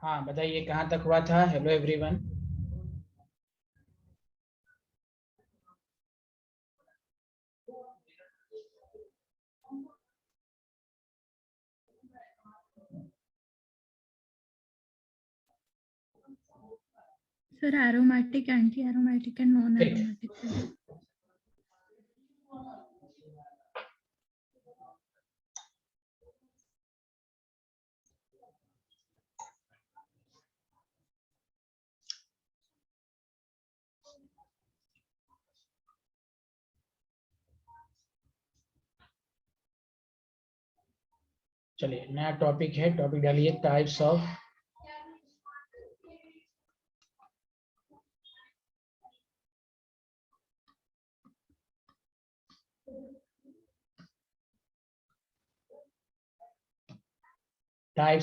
हाँ बताइए कहाँ तक हुआ था। Hello everyone. Sir aromatic, anti aromatic and non aromatic sir. चलिए नया टॉपिक है, टॉपिक डालिए टाइप्स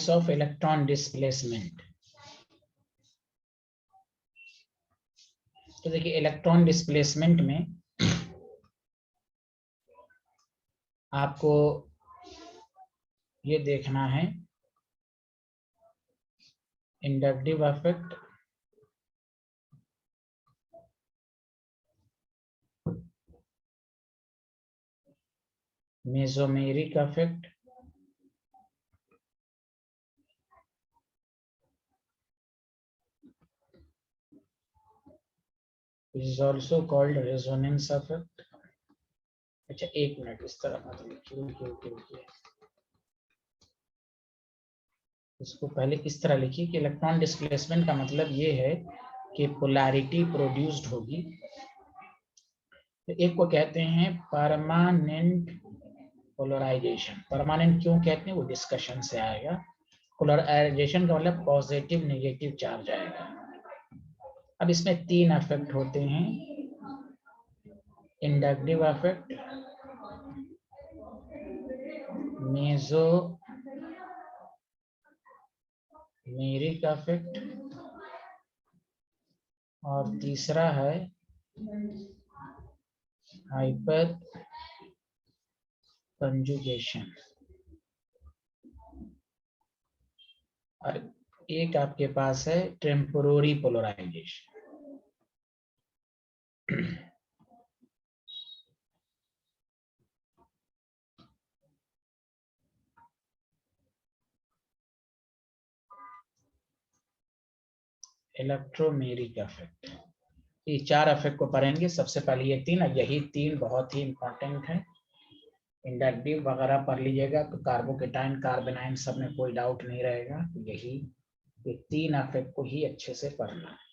ऑफ इलेक्ट्रॉन डिस्प्लेसमेंट। तो देखिए इलेक्ट्रॉन डिस्प्लेसमेंट में आपको ये देखना है inductive effect, mesomeric effect, is also called resonance effect। अच्छा एक मिनट, इस तरह मत लिखिए, इसको पहले इस तरह लिखिए कि इलेक्ट्रॉन डिस्प्लेसमेंट का मतलब ये है कि पोलैरिटी प्रोड्यूस्ड होगी। तो एक को कहते हैं परमानेंट पोलराइजेशन। परमानेंट क्यों कहते हैं वो डिस्कशन से आएगा। पोलराइजेशन का मतलब पॉजिटिव नेगेटिव चार्ज आएगा। अब इसमें तीन इफेक्ट होते हैं, इंडक्टिव इफेक्ट, मेसोमेरिक इफेक्ट और तीसरा है हाइपर कंजुगेशन। और एक आपके पास है टेम्पोररी पोलराइजेशन। Electromeric effect. ये चार इफेक्ट को पढ़ेंगे। सबसे पहले ये तीन, यही तीन बहुत ही इंपॉर्टेंट है। इंडक्टिव वगैरह पढ़ लीजिएगा तो कार्बोकेटाइन कार्बेनाइन सब में कोई डाउट नहीं रहेगा। तो यही ये तीन इफेक्ट को ही अच्छे से पढ़ना है।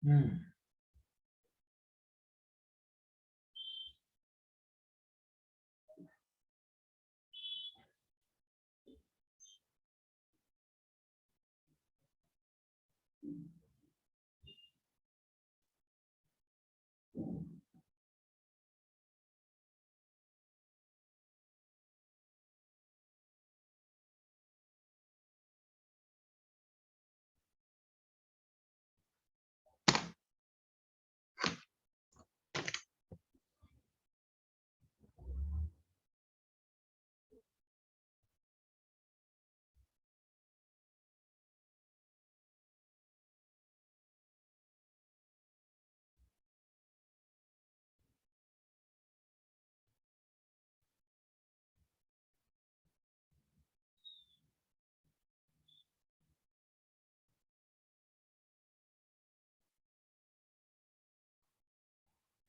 हम्म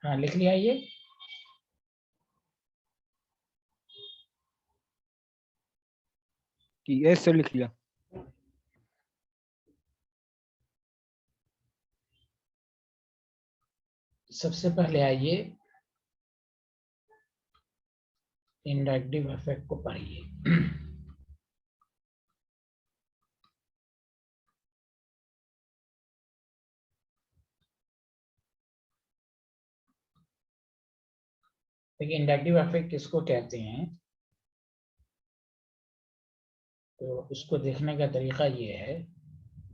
हाँ लिख लिया ये। यस सर लिख लिया। सबसे पहले आइए इंडक्टिव इफेक्ट को पढ़िए। देखिए इंडक्टिव इफेक्ट किसको कहते हैं, तो उसको देखने का तरीका ये है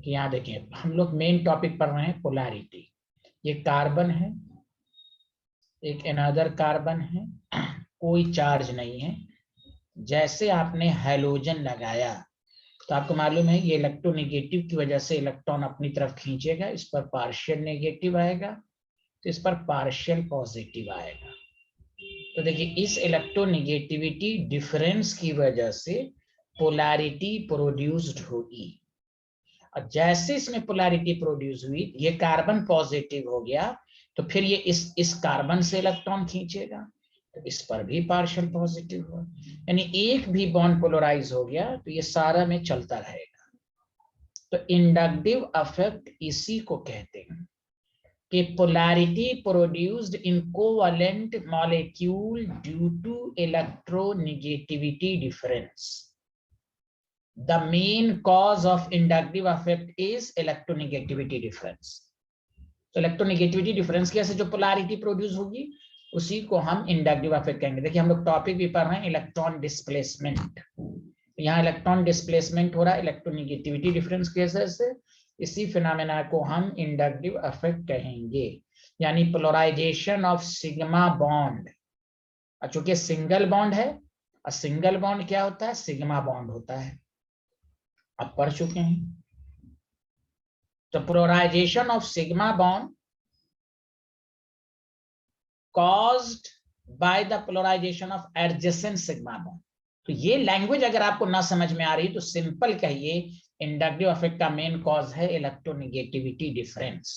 कि यहाँ देखिए हम लोग मेन टॉपिक पढ़ रहे हैं पोलैरिटी। ये कार्बन है, एक अनदर कार्बन है, कोई चार्ज नहीं है। जैसे आपने हैलोजन लगाया तो आपको मालूम है ये इलेक्ट्रोनेगेटिव की वजह से इलेक्ट्रॉन अपनी तरफ खींचेगा, इस पर पार्शियल नेगेटिव आएगा, तो इस पर पार्शियल पॉजिटिव आएगा। तो देखिए इस इलेक्ट्रोनेगेटिविटी डिफरेंस की वजह से पोलैरिटी प्रोड्यूस्ड होगी, और जैसे इसमें पोलैरिटी प्रोड्यूस हुई, ये कार्बन पॉजिटिव हो गया, तो फिर ये इस कार्बन से इलेक्ट्रॉन खींचेगा, तो इस पर भी पार्शियल पॉजिटिव हुआ, यानी एक भी बॉन्ड पोलराइज हो गया तो ये सारा में चलता रहेगा। तो इंडक्टिव इफेक्ट इसी को कहते हैं कि polarity produced in covalent molecule due to electronegativity difference. The main cause of inductive effect is electronegativity difference. तो इलेक्ट्रोनेगेटिविटी डिफरेंस की वजह से जो पोलैरिटी प्रोड्यूस होगी उसी को हम इंडक्टिव इफेक्ट कहेंगे। देखिए हम लोग टॉपिक भी पढ़ रहे हैं इलेक्ट्रॉन डिस्प्लेसमेंट, यहाँ इलेक्ट्रॉन डिस्प्लेसमेंट हो रहा है इलेक्ट्रोनेगेटिविटी डिफरेंस की वजह से, इसी फिनोमेना को हम इंडक्टिव इफेक्ट कहेंगे। यानी पोलराइजेशन ऑफ सिग्मा बॉन्ड, चूंकि सिंगल बॉन्ड है, और सिंगल बॉन्ड क्या होता है, सिग्मा बॉन्ड होता है, आप पढ़ चुके हैं। तो polarisation of sigma bond caused by the polarization of adjacent sigma bond। तो ये लैंग्वेज अगर आपको ना समझ में आ रही तो सिंपल कहिए इंडक्टिव इफेक्ट का मेन कॉज है इलेक्ट्रोनेगेटिविटी डिफरेंस।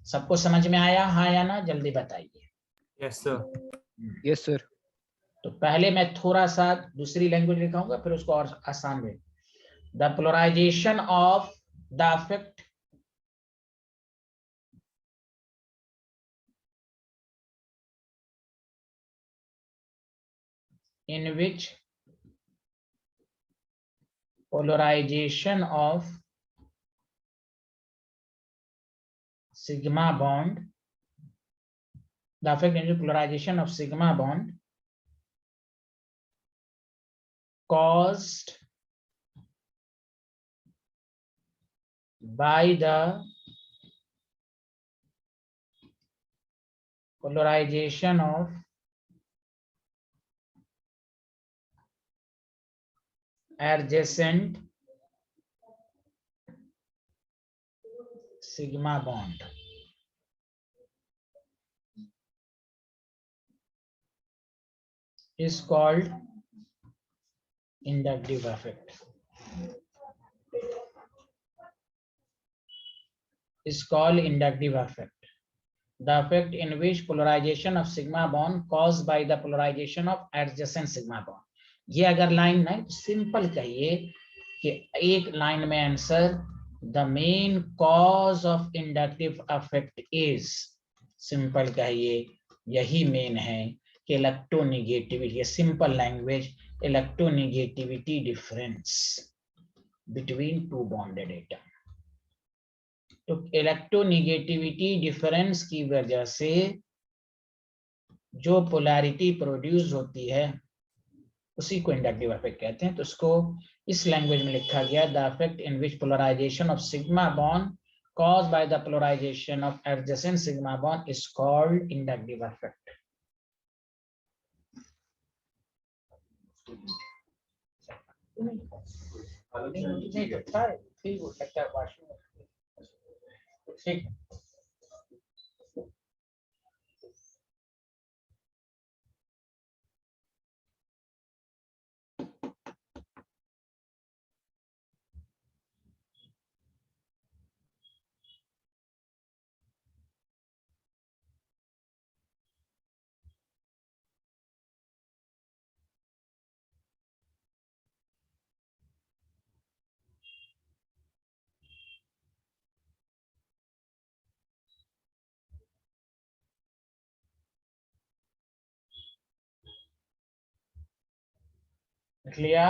सबको समझ में आया, हाँ या ना, जल्दी बताइए। Yes sir. Yes sir. तो पहले मैं थोड़ा सा दूसरी लैंग्वेज लिखाऊंगा, फिर उसको और आसान है। The polarisation of the effect in which polarization of sigma bond, the effect in which polarization of sigma bond caused by the polarization of adjacent sigma bond is called inductive effect. Is called inductive effect. The effect in which polarization of sigma bond caused by the polarization of adjacent sigma bond. ये अगर line नहीं तो simple कहिए कि एक line में answer the main cause of inductive effect is, simple कहिए यही मेन है कि electronegativity, simple language, electronegativity difference between two bonded atom. तो इलेक्ट्रोनेगेटिविटी डिफरेंस की वजह से जो पोलैरिटी प्रोड्यूस होती है उसी को इंडक्टिव इफेक्ट कहते हैं। तो उसको इस लैंग्वेज में लिखा गया, the effect in which polarisation of sigma bond caused by the polarization of adjacent sigma bond is called inductive effect. ठीक। लिख लिया?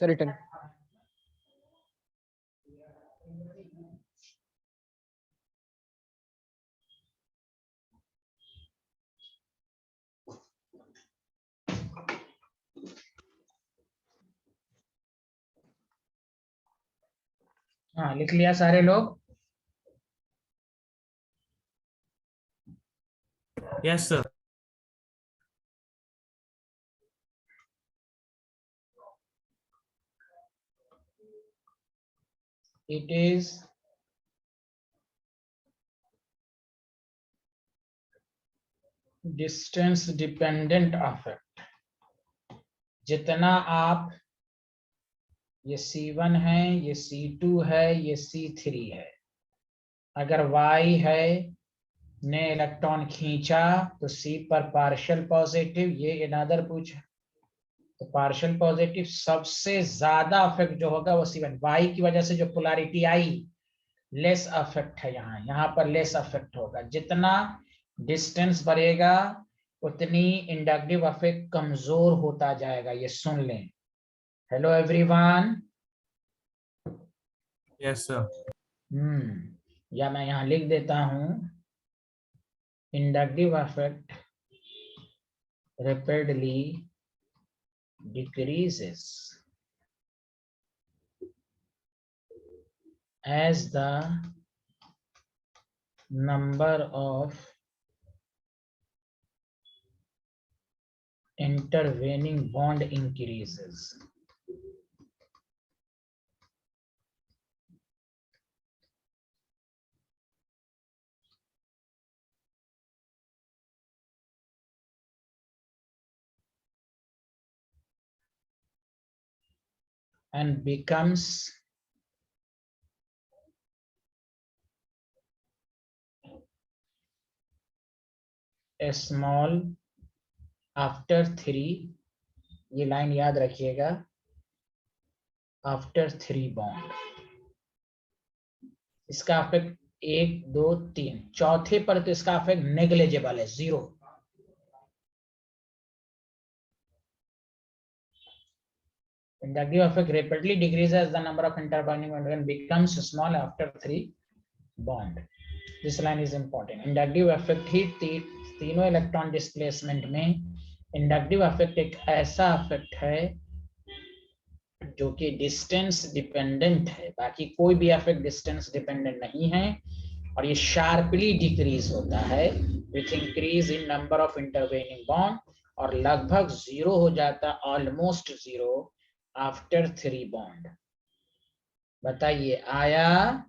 Sir return. हाँ, लिख लिया सारे लोग? Yes sir. It is distance dependent affect. जितना आप, ये C1 है, ये C2 है, ये C3 है, अगर Y है ने इलेक्ट्रॉन खींचा तो C पर पार्शियल पॉजिटिव, ये अनदर पूछा तो पार्शियल पॉजिटिव, सबसे ज्यादा अफेक्ट जो होगा वो C1। Y की वजह से जो पोलैरिटी आई, लेस अफेक्ट है, यहाँ पर लेस अफेक्ट होगा। जितना डिस्टेंस बढ़ेगा उतनी इंडक्टिव अफेक्ट कमजोर होता जाएगा, ये सुन लें। Hello everyone. Yes sir. या मैं यहाँ लिख देता हूं, inductive affect rapidly decreases as the number of intervening bond increases. And becomes a small after 3, ये लाइन याद रखिएगा, आफ्टर 3 बॉन्ड। इसका अफेक्ट 1 2 3, चौथे पर तो इसका अफेक्ट नेग्लिजिबल है, 0। Inductive effect rapidly decreases the number of intervening bond and becomes small after 3 bond. This line is important. Inductive effect ही तीनों इलेक्ट्रॉन डिस्प्लेसमेंट में इंडक्टिव अफेक्ट एक ऐसा अफेक्ट है जो कि डिस्टेंस डिपेंडेंट है, बाकी कोई भी अफेक्ट डिस्टेंस डिपेंडेंट नहीं है, और ये शार्पली डिक्रीज होता है with increase in number of intervening bond, और लगभग 0 हो जाता, ऑलमोस्ट 0 आफ्टर 3 बॉन्ड। बताइए आया?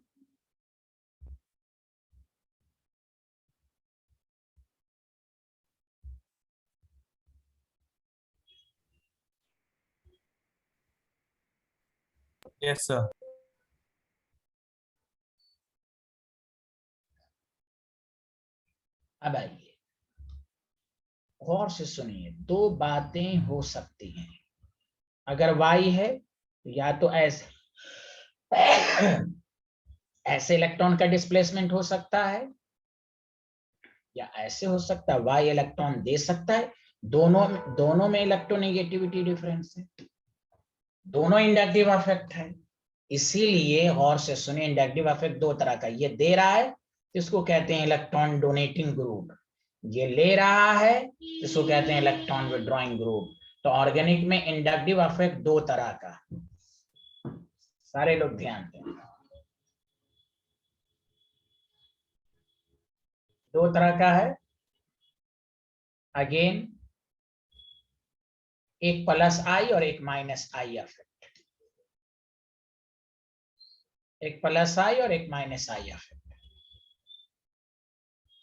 Yes sir. अब आइए गौर से सुनिए, दो बातें हो सकती हैं। अगर Y है तो या तो ऐसे ऐसे इलेक्ट्रॉन का डिस्प्लेसमेंट हो सकता है, या ऐसे हो सकता है, Y इलेक्ट्रॉन दे सकता है। दोनों में इलेक्ट्रोनेगेटिविटी डिफरेंस है, दोनों इंडक्टिव अफेक्ट है। इसीलिए गौर से सुनिए, इंडक्टिव अफेक्ट दो तरह का, ये दे रहा है इसको कहते हैं इलेक्ट्रॉन डोनेटिंग ग्रुप, ये ले रहा है इसको कहते हैं इलेक्ट्रॉन विड्रॉइंग ग्रुप। तो ऑर्गेनिक में इंडक्टिव अफेक्ट दो तरह का, सारे लोग ध्यान दें, दो तरह का है। अगेन एक प्लस आई और एक माइनस आई अफेक्ट, एक प्लस आई और एक minus I effect.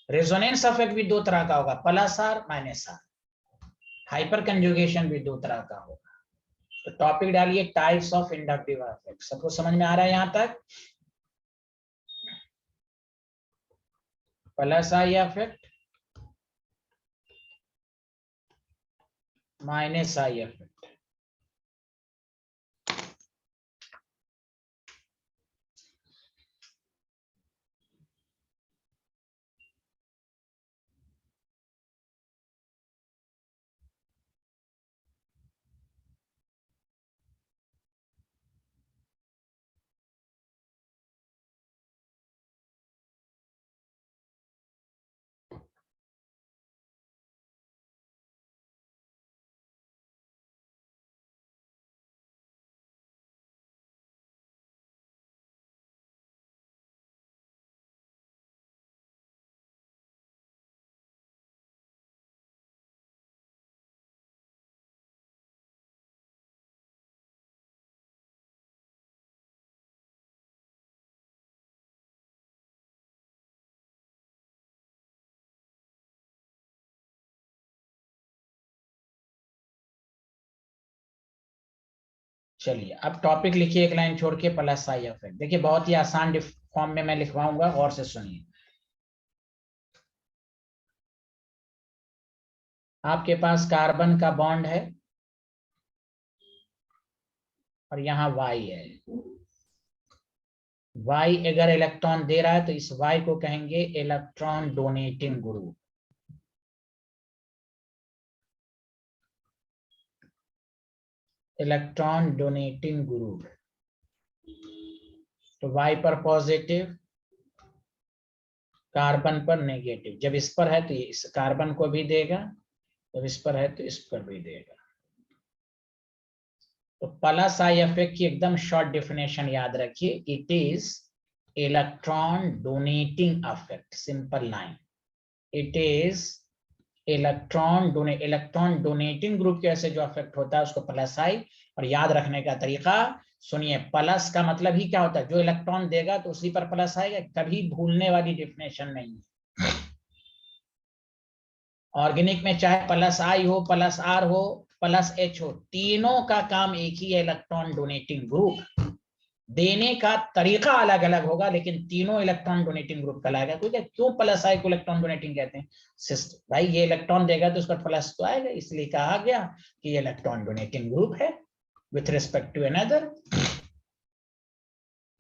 Resonance effect भी दो तरह का होगा, plus R minus R. Hyperconjugation भी दो तरह का होगा। तो टॉपिक डालिए टाइप्स ऑफ इंडक्टिव अफेक्ट। सबको समझ में आ रहा है यहां तक? Plus I affect, minus I affect. चलिए अब टॉपिक लिखिए एक लाइन छोड़ के, प्लस आई इफेक्ट। देखिए बहुत ही आसान फॉर्म में मैं लिखवाऊंगा, और से सुनिए। आपके पास कार्बन का बॉन्ड है और यहाँ वाई है। वाई अगर इलेक्ट्रॉन दे रहा है तो इस वाई को कहेंगे electron donating group. Electron donating group. तो वाई पर पॉजिटिव, कार्बन पर नेगेटिव। जब इस पर है तो ये इस कार्बन को भी देगा, जब इस पर है तो इस पर भी देगा। तो प्लस आई इफेक्ट की एकदम शॉर्ट डेफिनेशन याद रखिए, it is electron donating effect, simple line. It is electron donating group के ऐसे जो इफेक्ट होता है उसको प्लस आई। और याद रखने का तरीका सुनिए, प्लस का मतलब ही क्या होता है, जो इलेक्ट्रॉन देगा तो उसी पर प्लस आएगा, कभी भूलने वाली डेफिनेशन नहीं है। ऑर्गेनिक में चाहे प्लस आई हो, प्लस आर हो, प्लस एच हो, तीनों का काम एक ही है, इलेक्ट्रॉन डोनेटिंग ग्रुप। देने का तरीका अलग अलग होगा लेकिन तीनों इलेक्ट्रॉन डोनेटिंग ग्रुप कहलाएगा। क्यों प्लस आई को इलेक्ट्रॉन डोनेटिंग कहते हैं? भाई ये इलेक्ट्रॉन देगा तो उसका प्लस तो आएगा, इसलिए कहा गया कि ये इलेक्ट्रॉन डोनेटिंग ग्रुप है विथ रिस्पेक्ट टू अनदर।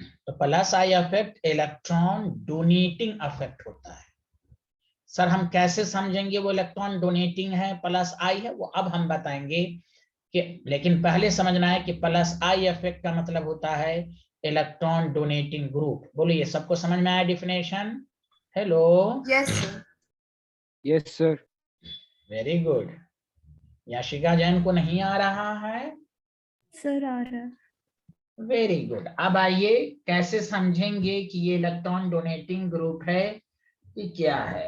तो plus I effect electron donating effect होता है। सर हम कैसे समझेंगे वो इलेक्ट्रॉन डोनेटिंग है, प्लस आई है? वो अब हम बताएंगे कि, लेकिन पहले समझना है कि प्लस आई इफेक्ट का मतलब होता है इलेक्ट्रॉन डोनेटिंग ग्रुप। बोलिए सबको समझ में आया definition? Hello. Yes sir. Yes sir. Very good. Yashika Jain को नहीं आ रहा है? सर आ रहा है। Very good. अब आइए कैसे समझेंगे कि ये इलेक्ट्रॉन डोनेटिंग ग्रुप है कि क्या है।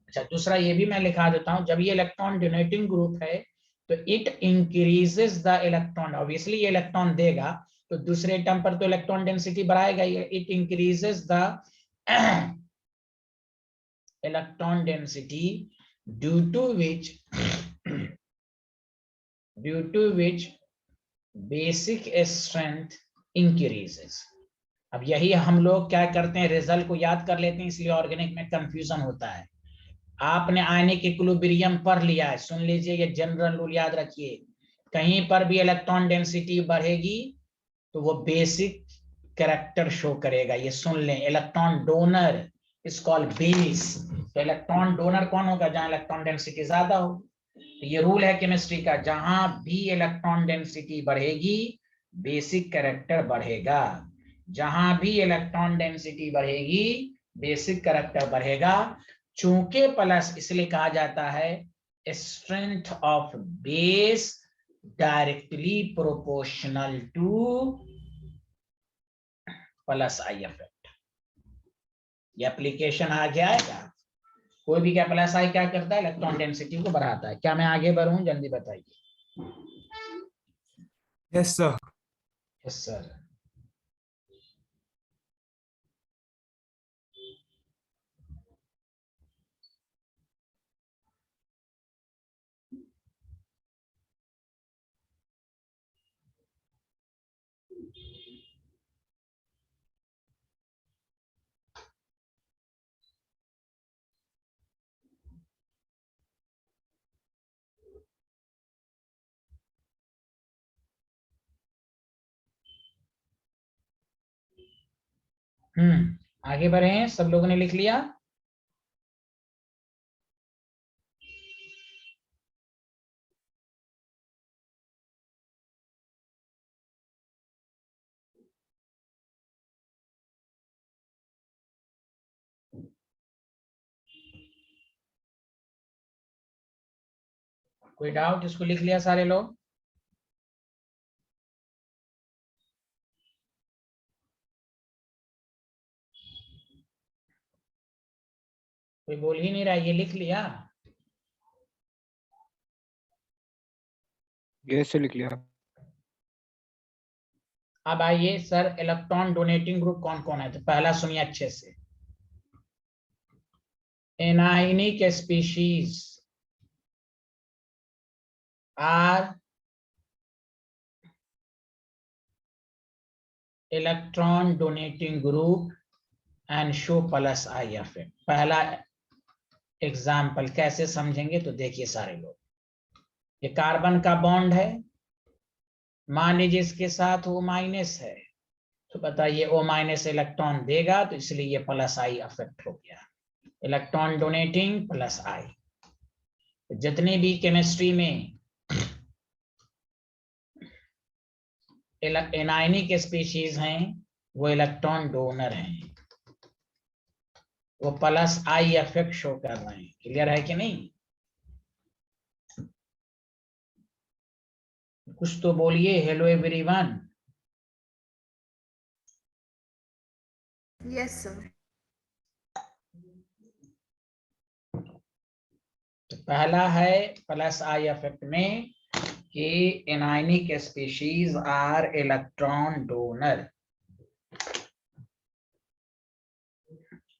अच्छा दूसरा ये भी मैं लिखा देता हूं, जब ये इलेक्ट्रॉन डोनेटिंग ग्रुप है तो it increases the electron. Obviously ये इलेक्ट्रॉन देगा तो दूसरे टर्म पर तो इलेक्ट्रॉन डेंसिटी बढ़ाएगा। It increases the electron density due to which basic strength increases. अब यही हम लोग क्या करते हैं, रिजल्ट को याद कर लेते हैं, इसलिए ऑर्गेनिक में कंफ्यूजन होता है। आपने आयनिक इक्विलिब्रियम पढ़ लिया है, सुन लीजिए, ये जनरल रूल याद रखिए। कहीं पर भी इलेक्ट्रॉन डेंसिटी बढ़ेगी तो वो बेसिक कैरेक्टर शो करेगा। ये सुन लें, electron donor is called base. तो इलेक्ट्रॉन डोनर कौन होगा? जहां इलेक्ट्रॉन डेंसिटी ज्यादा हो। तो ये रूल है केमिस्ट्री का, जहां भी इलेक्ट्रॉन डेंसिटी बढ़ेगी बेसिक कैरेक्टर बढ़ेगा। जहां भी इलेक्ट्रॉन डेंसिटी बढ़ेगी बेसिक कैरेक्टर बढ़ेगा। चूंकि प्लस इसलिए कहा जाता है strength of base directly proportional two plus I effect. ये एप्लीकेशन आगे आएगा। कोई भी क्या प्लस आई क्या करता है, इलेक्ट्रॉन डेंसिटी को बढ़ाता है। क्या मैं आगे बढ़ूं? जल्दी बताइए। Yes, sir. Yes sir. आगे बढ़े। सब लोगों ने लिख लिया? कोई डाउट? इसको लिख लिया सारे लोग? कोई बोल ही नहीं रहा, ये लिख लिया? यस सर लिख लिया। अब आइए सर, इलेक्ट्रॉन डोनेटिंग ग्रुप कौन कौन है? तो पहला सुनिए अच्छे से, anionic species are electron donating group and show plus I effect. पहला एग्जाम्पल कैसे समझेंगे तो देखिए सारे लोग, ये कार्बन का बॉन्ड है, मान लीजिए इसके साथ O माइनस है, तो बताइए O माइनस इलेक्ट्रॉन देगा, तो इसलिए ये प्लस आई इफेक्ट हो गया, इलेक्ट्रॉन डोनेटिंग प्लस आई। जितनी भी केमिस्ट्री में एनायनिक स्पीशीज हैं वो इलेक्ट्रॉन डोनर हैं, वो प्लस आई इफेक्ट शो कर रहे हैं। क्लियर है कि नहीं? कुछ तो बोलिए। Hello everyone. Yes, sir. तो पहला है प्लस आई इफेक्ट में कि anionic species are electron donor.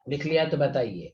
लिख लिया तो बताइए।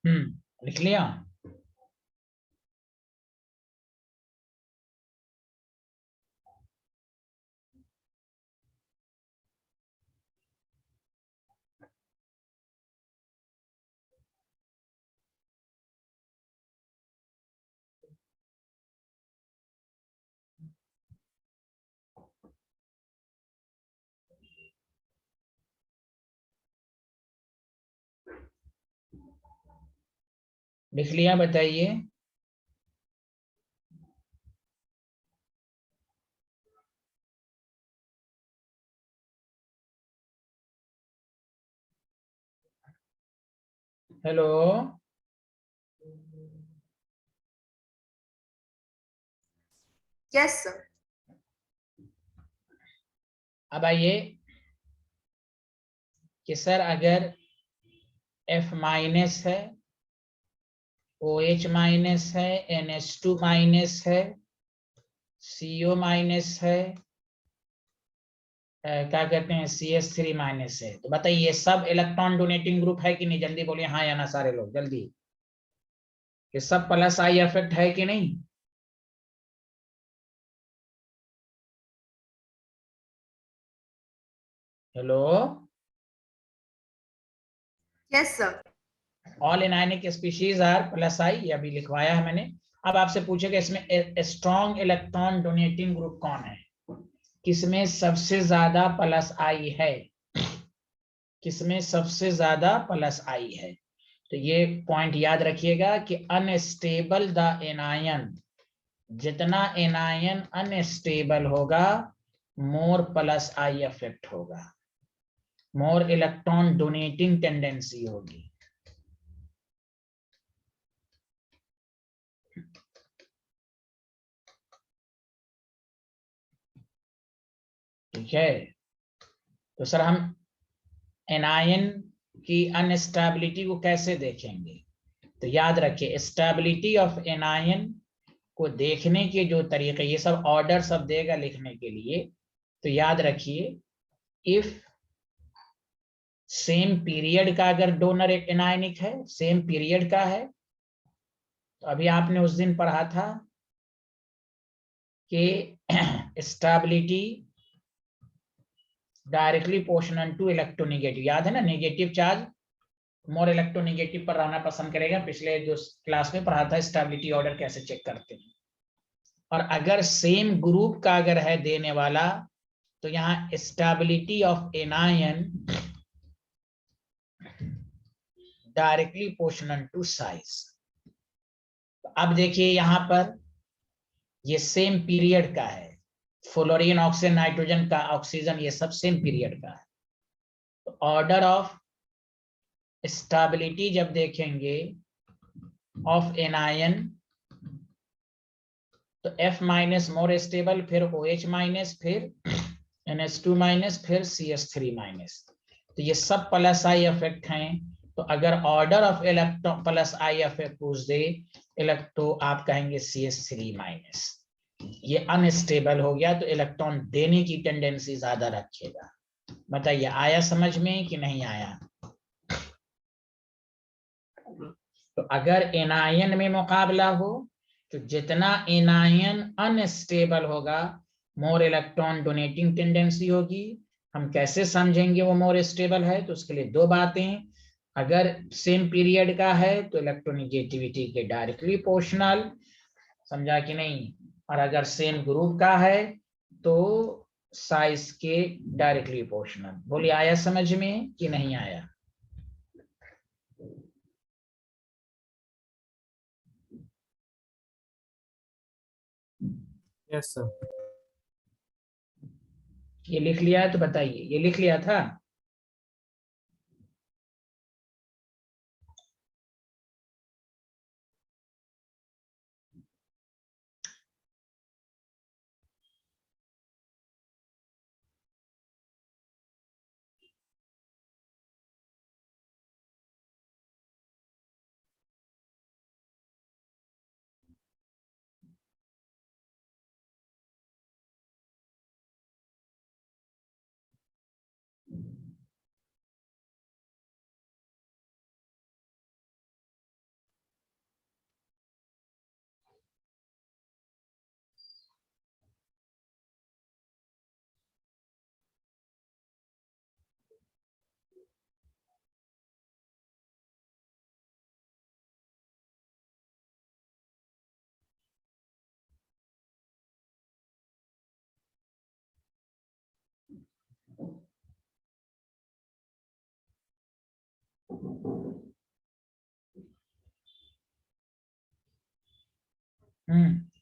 लिख लिया। लिख लिया, बताइए। Hello, Yes, sir. अब आइए कि सर अगर F माइनस है, OH माइनस है, NH2 माइनस है, CO माइनस है, क्या कहते हैं CH3 माइनस है, तो बताइए ये सब इलेक्ट्रॉन डोनेटिंग ग्रुप है कि नहीं? जल्दी बोलिए हाँ या ना सारे लोग, जल्दी। ये सब प्लस आई इफेक्ट है कि नहीं? Hello, Yes, sir. All anionic species are plus I, ये अभी लिखवाया है मैंने। अब आपसे पूछेगा इसमें स्ट्रॉन्ग इलेक्ट्रॉन डोनेटिंग ग्रुप कौन है, किसमें सबसे ज्यादा प्लस आई है, किसमें सबसे ज्यादा प्लस आई है। तो ये पॉइंट याद रखिएगा कि अनस्टेबल द एनायन, जितना एनायन अनस्टेबल होगा मोर प्लस आई इफेक्ट होगा, मोर इलेक्ट्रॉन डोनेटिंग टेंडेंसी होगी। ठीक है, तो सर हम एनायन की अनस्टेबिलिटी को कैसे देखेंगे? तो याद रखिए स्टेबिलिटी ऑफ एनायन को देखने के जो तरीके, ये सब ऑर्डर सब देगा लिखने के लिए, तो याद रखिए इफ सेम पीरियड का अगर डोनर एक एनायनिक है, सेम पीरियड का है, तो अभी आपने उस दिन पढ़ा था कि stability directly proportional to electronegative, याद है ना? नेगेटिव चार्ज मोर इलेक्ट्रोनेगेटिव पर रहना पसंद करेगा। पिछले जो क्लास में पढ़ा था स्टेबिलिटी ऑर्डर कैसे चेक करते हैं। और अगर सेम ग्रुप का अगर है देने वाला, तो यहाँ stability of anion directly proportional to size. अब देखिए यहां पर ये सेम पीरियड का है, फ्लोरीन, ऑक्सीजन, नाइट्रोजन का ऑक्सीजन, ये सब सेम पीरियड का है। तो ऑर्डर ऑफ स्टेबिलिटी जब देखेंगे ऑफ एनायन, तो F माइनस मोर स्टेबल, फिर OH माइनस, फिर NH2 माइनस, फिर CH3 माइनस। तो ये सब प्लस आई इफेक्ट हैं। तो अगर order of electron plus I effect पूछ दे इलेक्ट्रो, आप कहेंगे CH3 माइनस। ये अनस्टेबल हो गया, तो इलेक्ट्रॉन देने की टेंडेंसी ज्यादा रखेगा। बताइए आया समझ में कि नहीं आया? तो अगर एनायन में मुकाबला हो, तो जितना एनायन अनस्टेबल होगा, मोर इलेक्ट्रॉन डोनेटिंग टेंडेंसी होगी। हम कैसे समझेंगे वो मोर स्टेबल है? तो उसके लिए दो बातें, अगर सेम पीरियड का है तो इलेक्ट्रोनिगेटिविटी के डायरेक्टली प्रोपोर्शनल, समझा कि नहीं? और अगर सेम ग्रुप का है तो साइज के डायरेक्टली प्रोपोर्शनल। बोलिए आया समझ में कि नहीं आया? Yes, sir. ये लिख लिया है तो बताइए, ये लिख लिया था?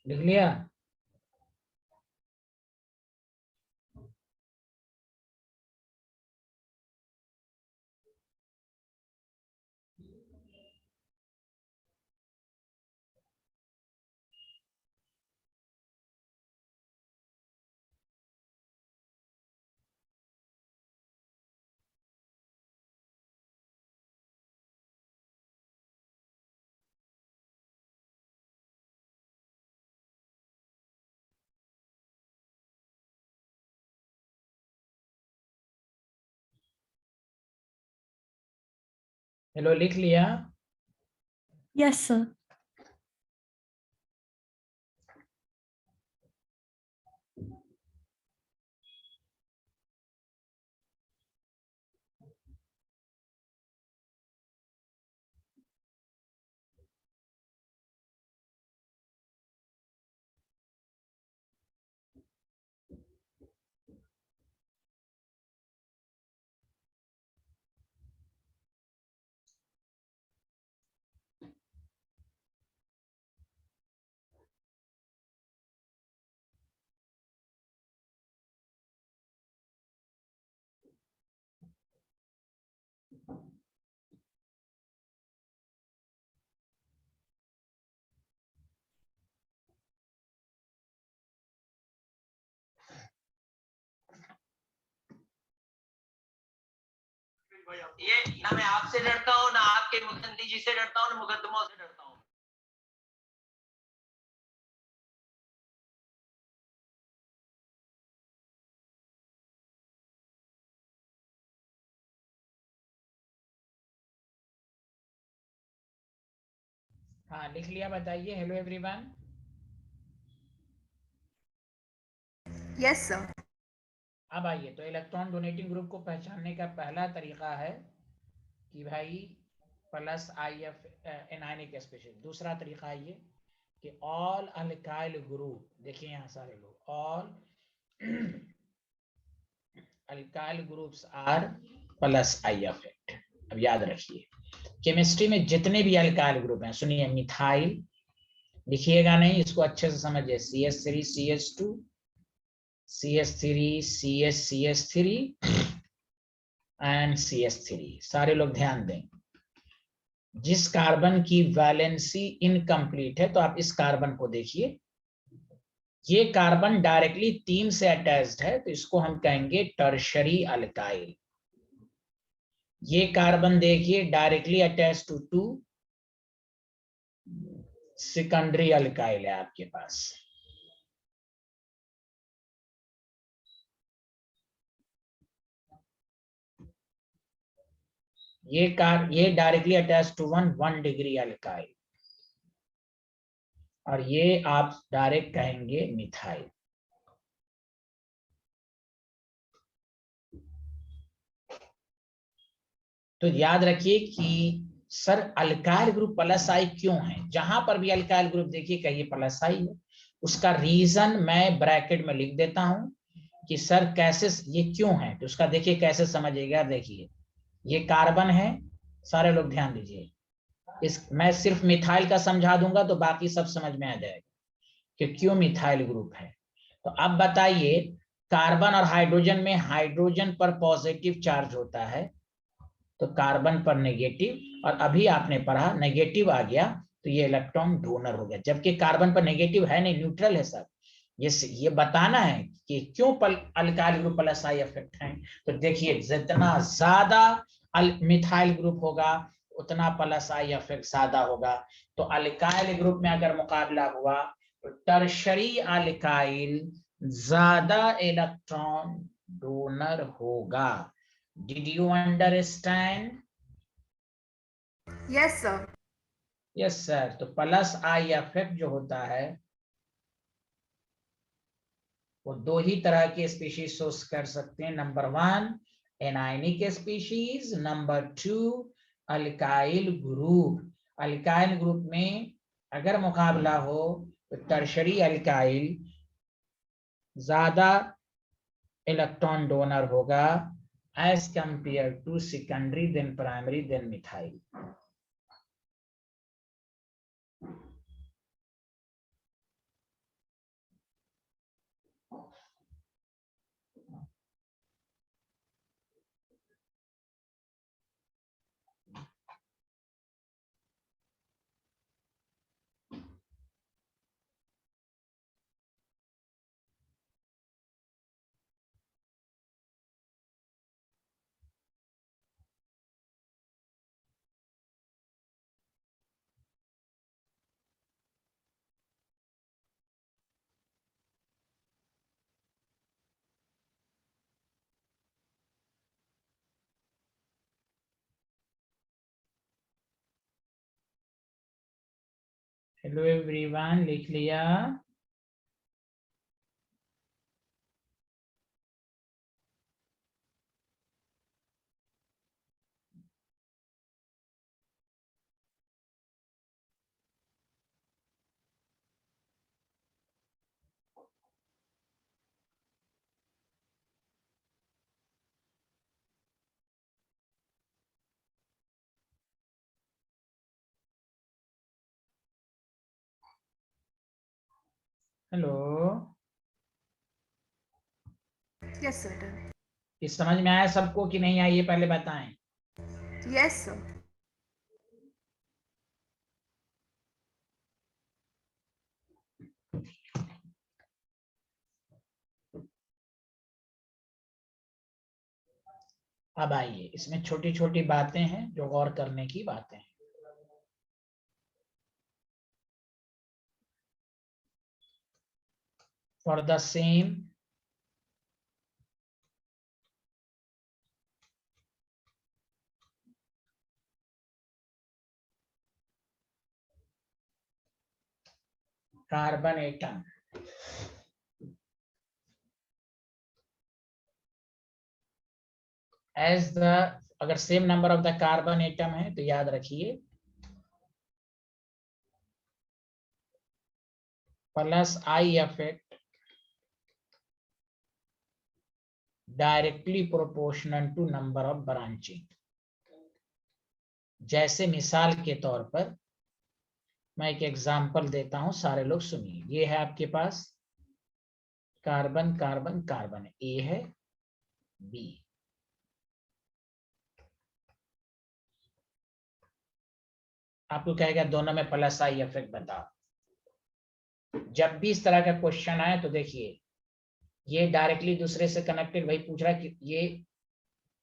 लिख लिया? हेलो, लिख लिया? Yes, sir. ये ना मैं आपसे डरता हूँ, ना आपके मुकद्दमी जी से डरता हूँ, ना मुकद्दमों से डरता हूँ। हाँ लिख लिया, बताइए। Hello everyone. Yes sir. अब आइए, तो इलेक्ट्रॉन डोनेटिंग ग्रुप को पहचानने का पहला तरीका है कि भाई plus I F anionic special. दूसरा तरीका ये कि ऑल अल्काइल ग्रुप, देखिए यहाँ सारे लोग, all alkyl groups are plus I effect. अब याद रखिए, केमिस्ट्री में जितने भी अल्काइल ग्रुप हैं, सुनिए, मिथाइल लिखिएगा नहीं, इसको अच्छे से समझिए, CH3 CH2 CH3 CH3 and CH3। सारे लोग ध्यान दें, जिस कार्बन की वैलेंसी इनकम्प्लीट है, तो आप इस कार्बन को देखिए, ये कार्बन डायरेक्टली 3 से अटैच्ड है, तो इसको हम कहेंगे टर्शरी अल्काइल। ये कार्बन देखिए directly attach to 2 secondary alkyl है आपके पास। ये directly attach to 1 degree alkyl, और ये आप डायरेक्ट कहेंगे मिथाइल। तो याद रखिए कि सर अल्काइल ग्रुप प्लस आई क्यों है, जहां पर भी अल्काइल ग्रुप देखिए कहिए प्लस आई है। उसका रीजन मैं ब्रैकेट में लिख देता हूं कि सर कैसे ये क्यों है, तो उसका देखिए कैसे समझिएगा। देखिए ये कार्बन है, सारे लोग ध्यान दीजिए, मैं सिर्फ मिथाइल का समझा दूंगा तो बाकी सब समझ में आ जाएगा कि क्यों मिथाइल ग्रुप है। तो अब बताइए, कार्बन और हाइड्रोजन में हाइड्रोजन पर पॉजिटिव चार्ज होता है, तो कार्बन पर नेगेटिव, और अभी आपने पढ़ा नेगेटिव आ गया तो ये इलेक्ट्रॉन डोनर हो गया, जबकि कार्बन पर नेगेटिव है नहीं, न्यूट्रल है सब। ये बताना है कि क्यों alkyl group plus I effect है। तो देखिए जितना ज्यादा मिथाइल ग्रुप होगा उतना प्लस आई इफेक्ट ज्यादा होगा। तो अल्काइल ग्रुप में अगर मुकाबला हुआ तो टर्शरी अल्काइल ज्यादा इलेक्ट्रॉन डोनर होगा। Did you understand? Yes, sir. Yes, sir. तो प्लस आई इफेक्ट जो होता है वो 2 ही तरह के स्पीशीज सोर्स कर सकते हैं। Number 1 anionic species, number 2 alkyl group. Alkyl group में अगर मुकाबला हो तो टर्शरी अल्काइल ज्यादा इलेक्ट्रॉन डोनर होगा as compared to secondary, then primary, then methyl. Hello everyone, लिख लिया? Hello, Yes, sir. Done. ये समझ में आया सबको कि नहीं आया, ये पहले बताएं। Yes, sir. अब आइए, इसमें छोटी छोटी बातें हैं जो गौर करने की बातें हैं। For the same carbon atom, as the, अगर same number of the carbon atom है तो याद रखिए plus I effect directly proportional to number of branching. जैसे मिसाल के तौर पर मैं एक एग्जांपल देता हूं, सारे लोग सुनिए। ये है आपके पास कार्बन कार्बन कार्बन, ए है बी। आपको कहेगा दोनों में प्लस आई इफेक्ट बताओ। जब भी इस तरह का क्वेश्चन आए तो देखिए ये डायरेक्टली दूसरे से कनेक्टेड, वही पूछ रहा है कि ये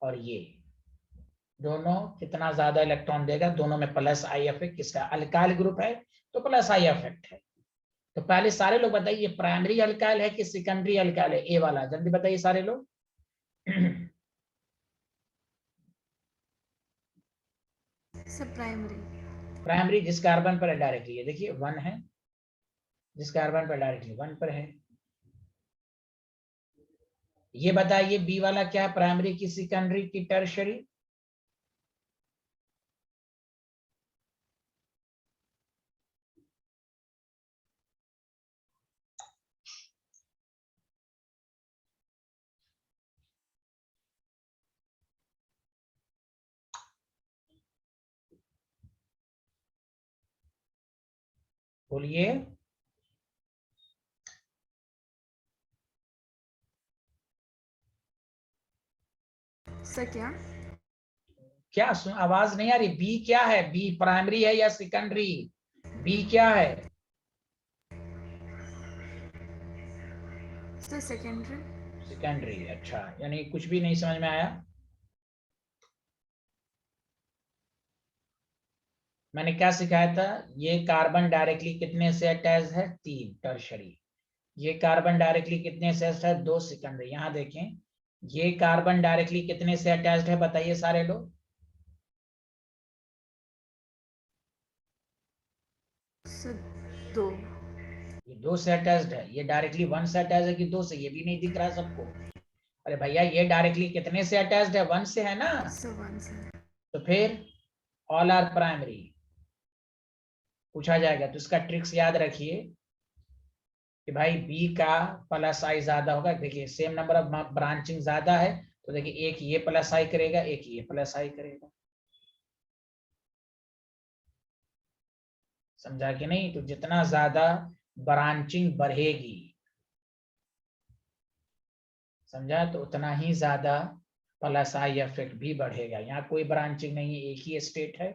और ये दोनों कितना ज्यादा इलेक्ट्रॉन देगा, दोनों में प्लस आई इफेक्ट। किसका? अल्काइल ग्रुप है तो प्लस आई इफेक्ट है। तो पहले सारे लोग बताइए प्राइमरी अल्काइल है कि सेकेंडरी अल्काइल है? ए वाला जल्दी बताइए सारे लोग। Sir primary. प्राइमरी जिस कार्बन पर है डायरेक्टली, ये देखिए 1 है, जिस कार्बन पर डायरेक्टली 1 पर है। ये बताइए बी वाला क्या है, प्राइमरी की सेकेंडरी की टर्शियरी? बोलिए। सर क्या? क्या आवाज नहीं आ रही? बी क्या है? बी प्राइमरी है या सेकेंडरी? बी क्या है? Sir secondary. सेकेंडरी, अच्छा, यानी कुछ भी नहीं समझ में आया। मैंने क्या सिखाया था? ये कार्बन डायरेक्टली कितने से अटैच है? 3 टर्शरी। ये कार्बन डायरेक्टली कितने से अटैच है? 2 सेकेंडरी। यहाँ देखें ये कार्बन डायरेक्टली कितने से अटैच्ड है बताइए सारे लोग। सर 2। ये 2 से अटैच्ड है। ये डायरेक्टली 1 से अटैच है कि 2 से? ये भी नहीं दिख रहा सबको। अरे भैया ये डायरेक्टली कितने से अटैच्ड है? 1 से है ना। Sir 1 sir. तो फिर ऑल आर प्राइमरी पूछा जाएगा। तो इसका ट्रिक्स याद रखिए कि भाई बी का प्लस आई ज्यादा होगा। देखिए सेम नंबर ऑफ ब्रांचिंग ज्यादा है तो देखिए एक ये प्लस आई करेगा, एक ये प्लस आई करेगा। समझा कि नहीं? तो जितना ज्यादा ब्रांचिंग बढ़ेगी, समझा, तो उतना ही ज्यादा प्लस आई इफेक्ट भी बढ़ेगा। यहाँ कोई ब्रांचिंग नहीं है, एक ही स्टेट है।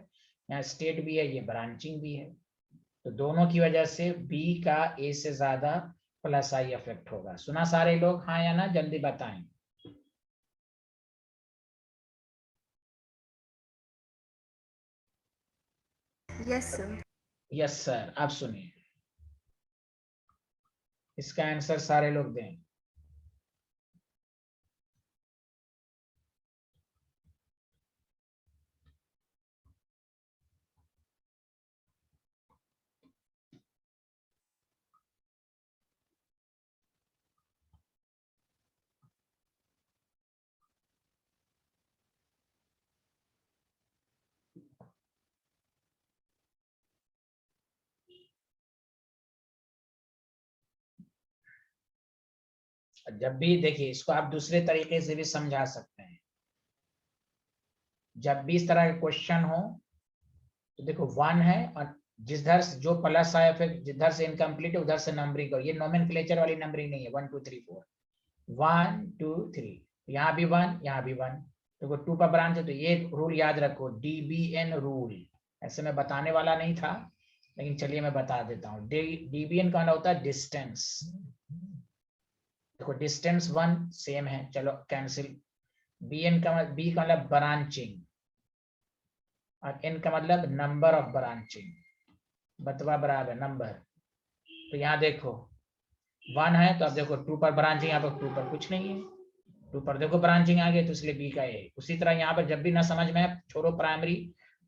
यहाँ स्टेट भी है, ये ब्रांचिंग भी है। तो दोनों की वजह से बी का ए से ज्यादा प्लस आई इफेक्ट होगा। सुना सारे लोग? हाँ या ना? जल्दी बताएं। Yes sir. Yes sir. आप सुनिए, इसका आंसर सारे लोग दें। जब भी देखिए इसको आप दूसरे तरीके से भी समझा सकते हैं। जब भी इस तरह का क्वेश्चन हो तो देखो 1 है और जिधर से जो प्लस आया फिर जिधर से इनकम्प्लीट है उधर से नंबरिंग करो। ये नोमेनक्लेचर वाली नंबरिंग नहीं है 1 2 3 4, 1 2 3। यहाँ भी 1, यहाँ भी 1। देखो 2 पर ब्रांच है तो ये रूल याद रखो, DBN रूल। ऐसे मैं बताने वाला नहीं था लेकिन चलिए मैं बता देता हूँ। DBN का होता है डिस्टेंस। देखो डिस्टेंस 1 सेम है, चलो कैंसिल। BN का बी का मतलब ब्रांचिंग और N का मतलब नंबर ऑफ ब्रांचिंग। बतवा बराबर नंबर। तो यहाँ देखो 1 है तो अब देखो 2 पर ब्रांचिंग, यहाँ पर 2 पर कुछ नहीं है। 2 पर देखो ब्रांचिंग आ गई तो इसलिए बी का ए। उसी तरह यहाँ पर जब भी ना समझ में छोड़ो प्राइमरी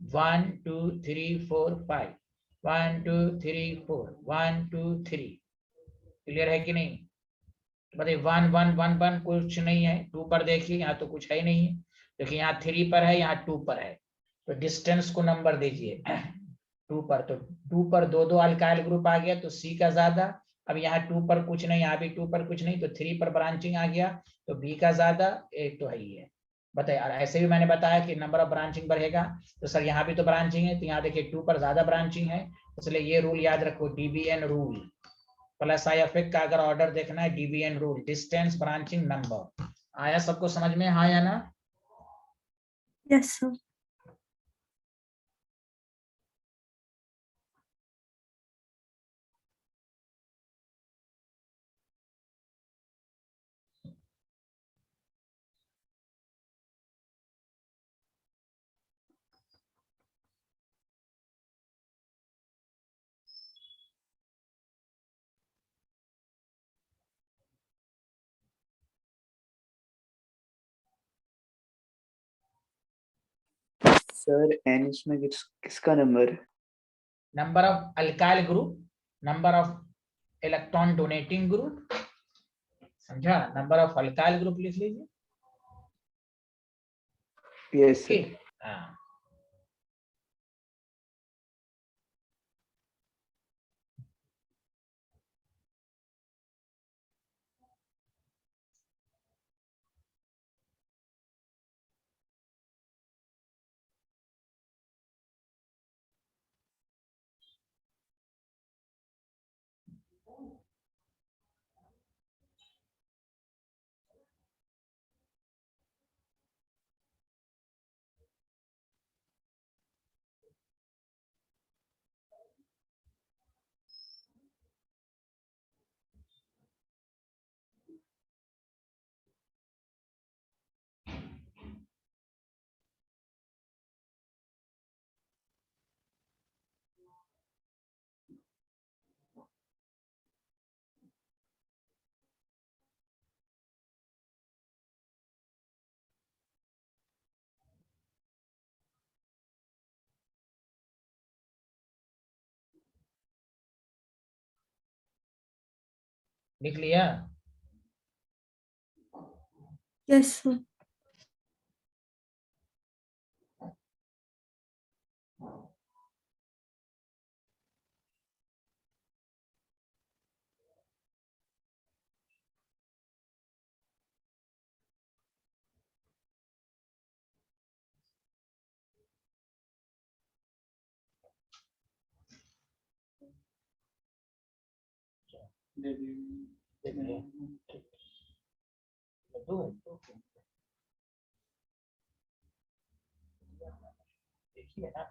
1 2 3 4 5, 1 2 3 4, 1 2 3। क्लियर है कि नहीं? बताइए 1 1 1 1 कुछ नहीं है। 2 पर देखिए यहाँ तो कुछ है ही नहीं है। देखिए यहाँ 3 पर है, यहाँ 2 पर है। तो डिस्टेंस को नंबर दीजिए 2 पर। तो 2 पर 2 2 अल्काइल ग्रुप आ गया तो सी का ज्यादा। अब यहाँ 2 पर कुछ नहीं, यहाँ भी 2 पर कुछ नहीं तो 3 पर ब्रांचिंग आ गया तो बी का ज्यादा, एक तो है ही है। बताइए ऐसे भी मैंने बताया कि नंबर ऑफ ब्रांचिंग बढ़ेगा तो सर यहाँ भी तो ब्रांचिंग है तो यहाँ देखिए 2 पर ज्यादा ब्रांचिंग है, इसलिए ये रूल याद रखो, DBN rule. Plus I F का अगर ऑर्डर देखना है, DBN rule, distance, branching, number. आया सबको समझ में, हाँ या ना? Yes, sir. सर एन इसमें किसका नंबर है? Number of alkyl group, number of electron donating group, समझा? नंबर ऑफ अल्काइल ग्रुप लिख लीजिए। Yes okay, sir. हाँ। लिख लिया? Yes, sir. देखिए ना,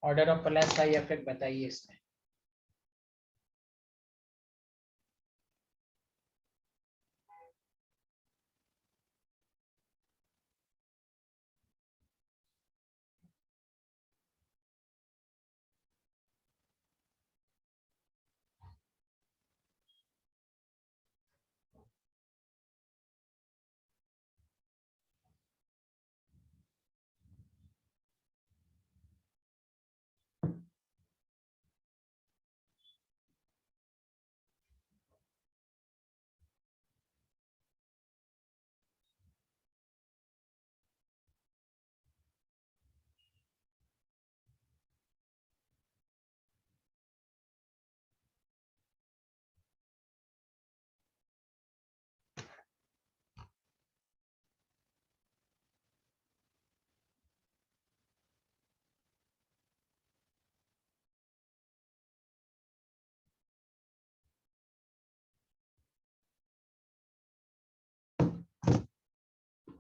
order of plus I effect बताइए इसमें।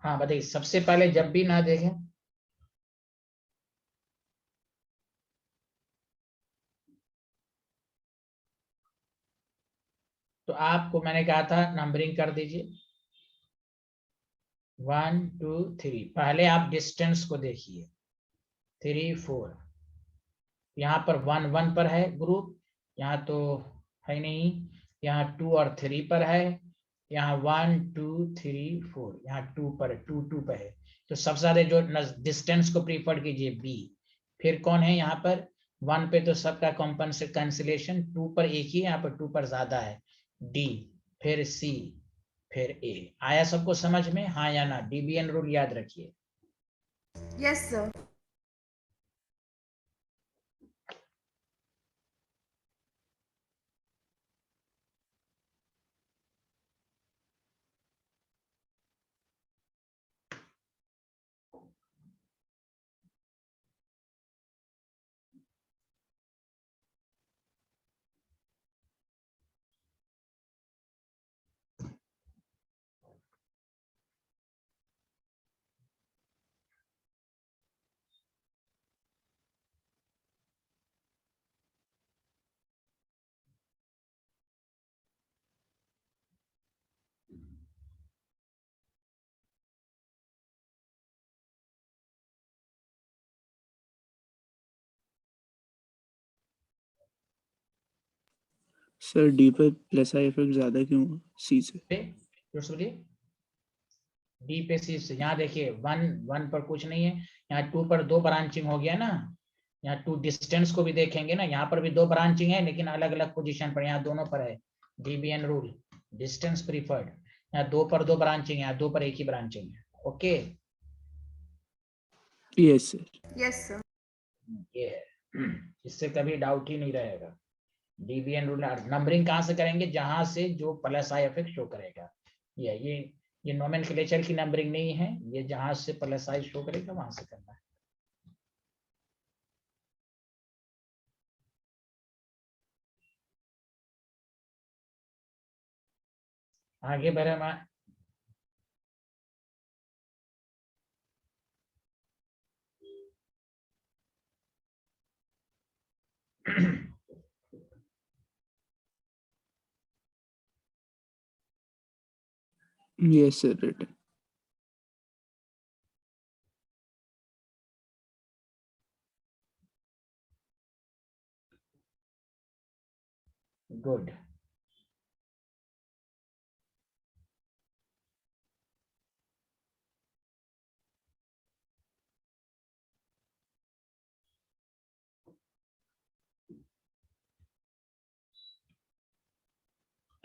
हाँ बताइए, सबसे पहले जब भी ना देखें तो आपको मैंने कहा था नंबरिंग कर दीजिए 1 2 3। पहले आप डिस्टेंस को देखिए 3 4, यहाँ पर 1 1 पर है ग्रुप, यहाँ तो है नहीं, यहाँ 2 और 3 पर है, यहाँ 1 2 3 4, यहाँ 2 पर 2 2 पर है, तो सबसे ज्यादा जो डिस्टेंस को प्रीफर कीजिए बी। फिर कौन है यहाँ पर 1 पे, तो सबका कैंसिलेशन, 2 पर एक ही, यहाँ पर 2 पर ज्यादा है, डी, फिर सी, फिर ए। आया सबको समझ में, हाँ या ना? डीबीएन रूल याद रखिए। Yes, sir. सर डी पर प्लस आई इफेक्ट ज्यादा क्यों हुआ सी से? डी पे सी से, यहाँ देखिए 1 पर कुछ नहीं है, यहाँ 2 पर 2 ब्रांचिंग हो गया ना। यहाँ 2 डिस्टेंस को भी देखेंगे ना, यहाँ पर भी 2 ब्रांचिंग है, लेकिन अलग अलग पोजीशन पर, यहाँ दोनों पर है। DBN rule, distance preferred. यहाँ 2 पर 2 ब्रांचिंग है, यहाँ 2 पर एक ही ब्रांचिंग है। Okay, yes sir. Yes, sir. ये है। इससे कभी डाउट ही नहीं रहेगा। डीबीएन रूल नंबरिंग कहाँ से करेंगे? जहां से जो प्लस आई इफेक्ट शो करेगा। ये नोमेनक्लेचर की नंबरिंग नहीं है, ये जहां से प्लस आई शो करेगा वहां से करना है। आगे बढ़े मैं। Yes sir, written. गुड।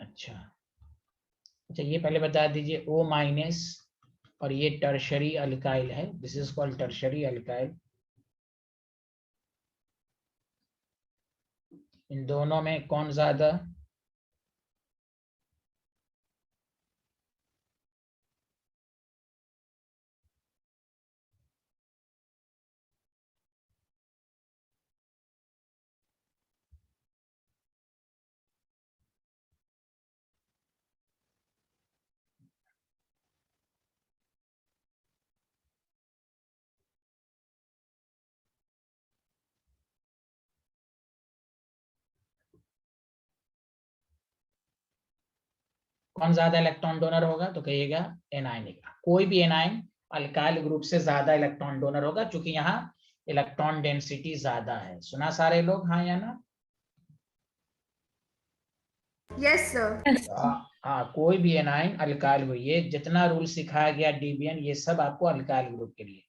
अच्छा, ये पहले बता दीजिए, O माइनस और ये टर्शरी अल्काइल है, this is called tertiary alkyl. इन दोनों में कौन ज्यादा? कौन ज्यादा इलेक्ट्रॉन डोनर होगा? तो कहिएगा एनायन। कोई भी एनायन अल्काइल ग्रुप से ज्यादा इलेक्ट्रॉन डोनर होगा, क्योंकि यहाँ इलेक्ट्रॉन डेंसिटी ज्यादा है। सुना सारे लोग, हाँ या ना? Yes, sir. हाँ, कोई भी एनायन अल्काइल ग्रुप, ये जितना रूल सिखाया गया डीबीएन, ये सब आपको अल्काइल ग्रुप के लिए।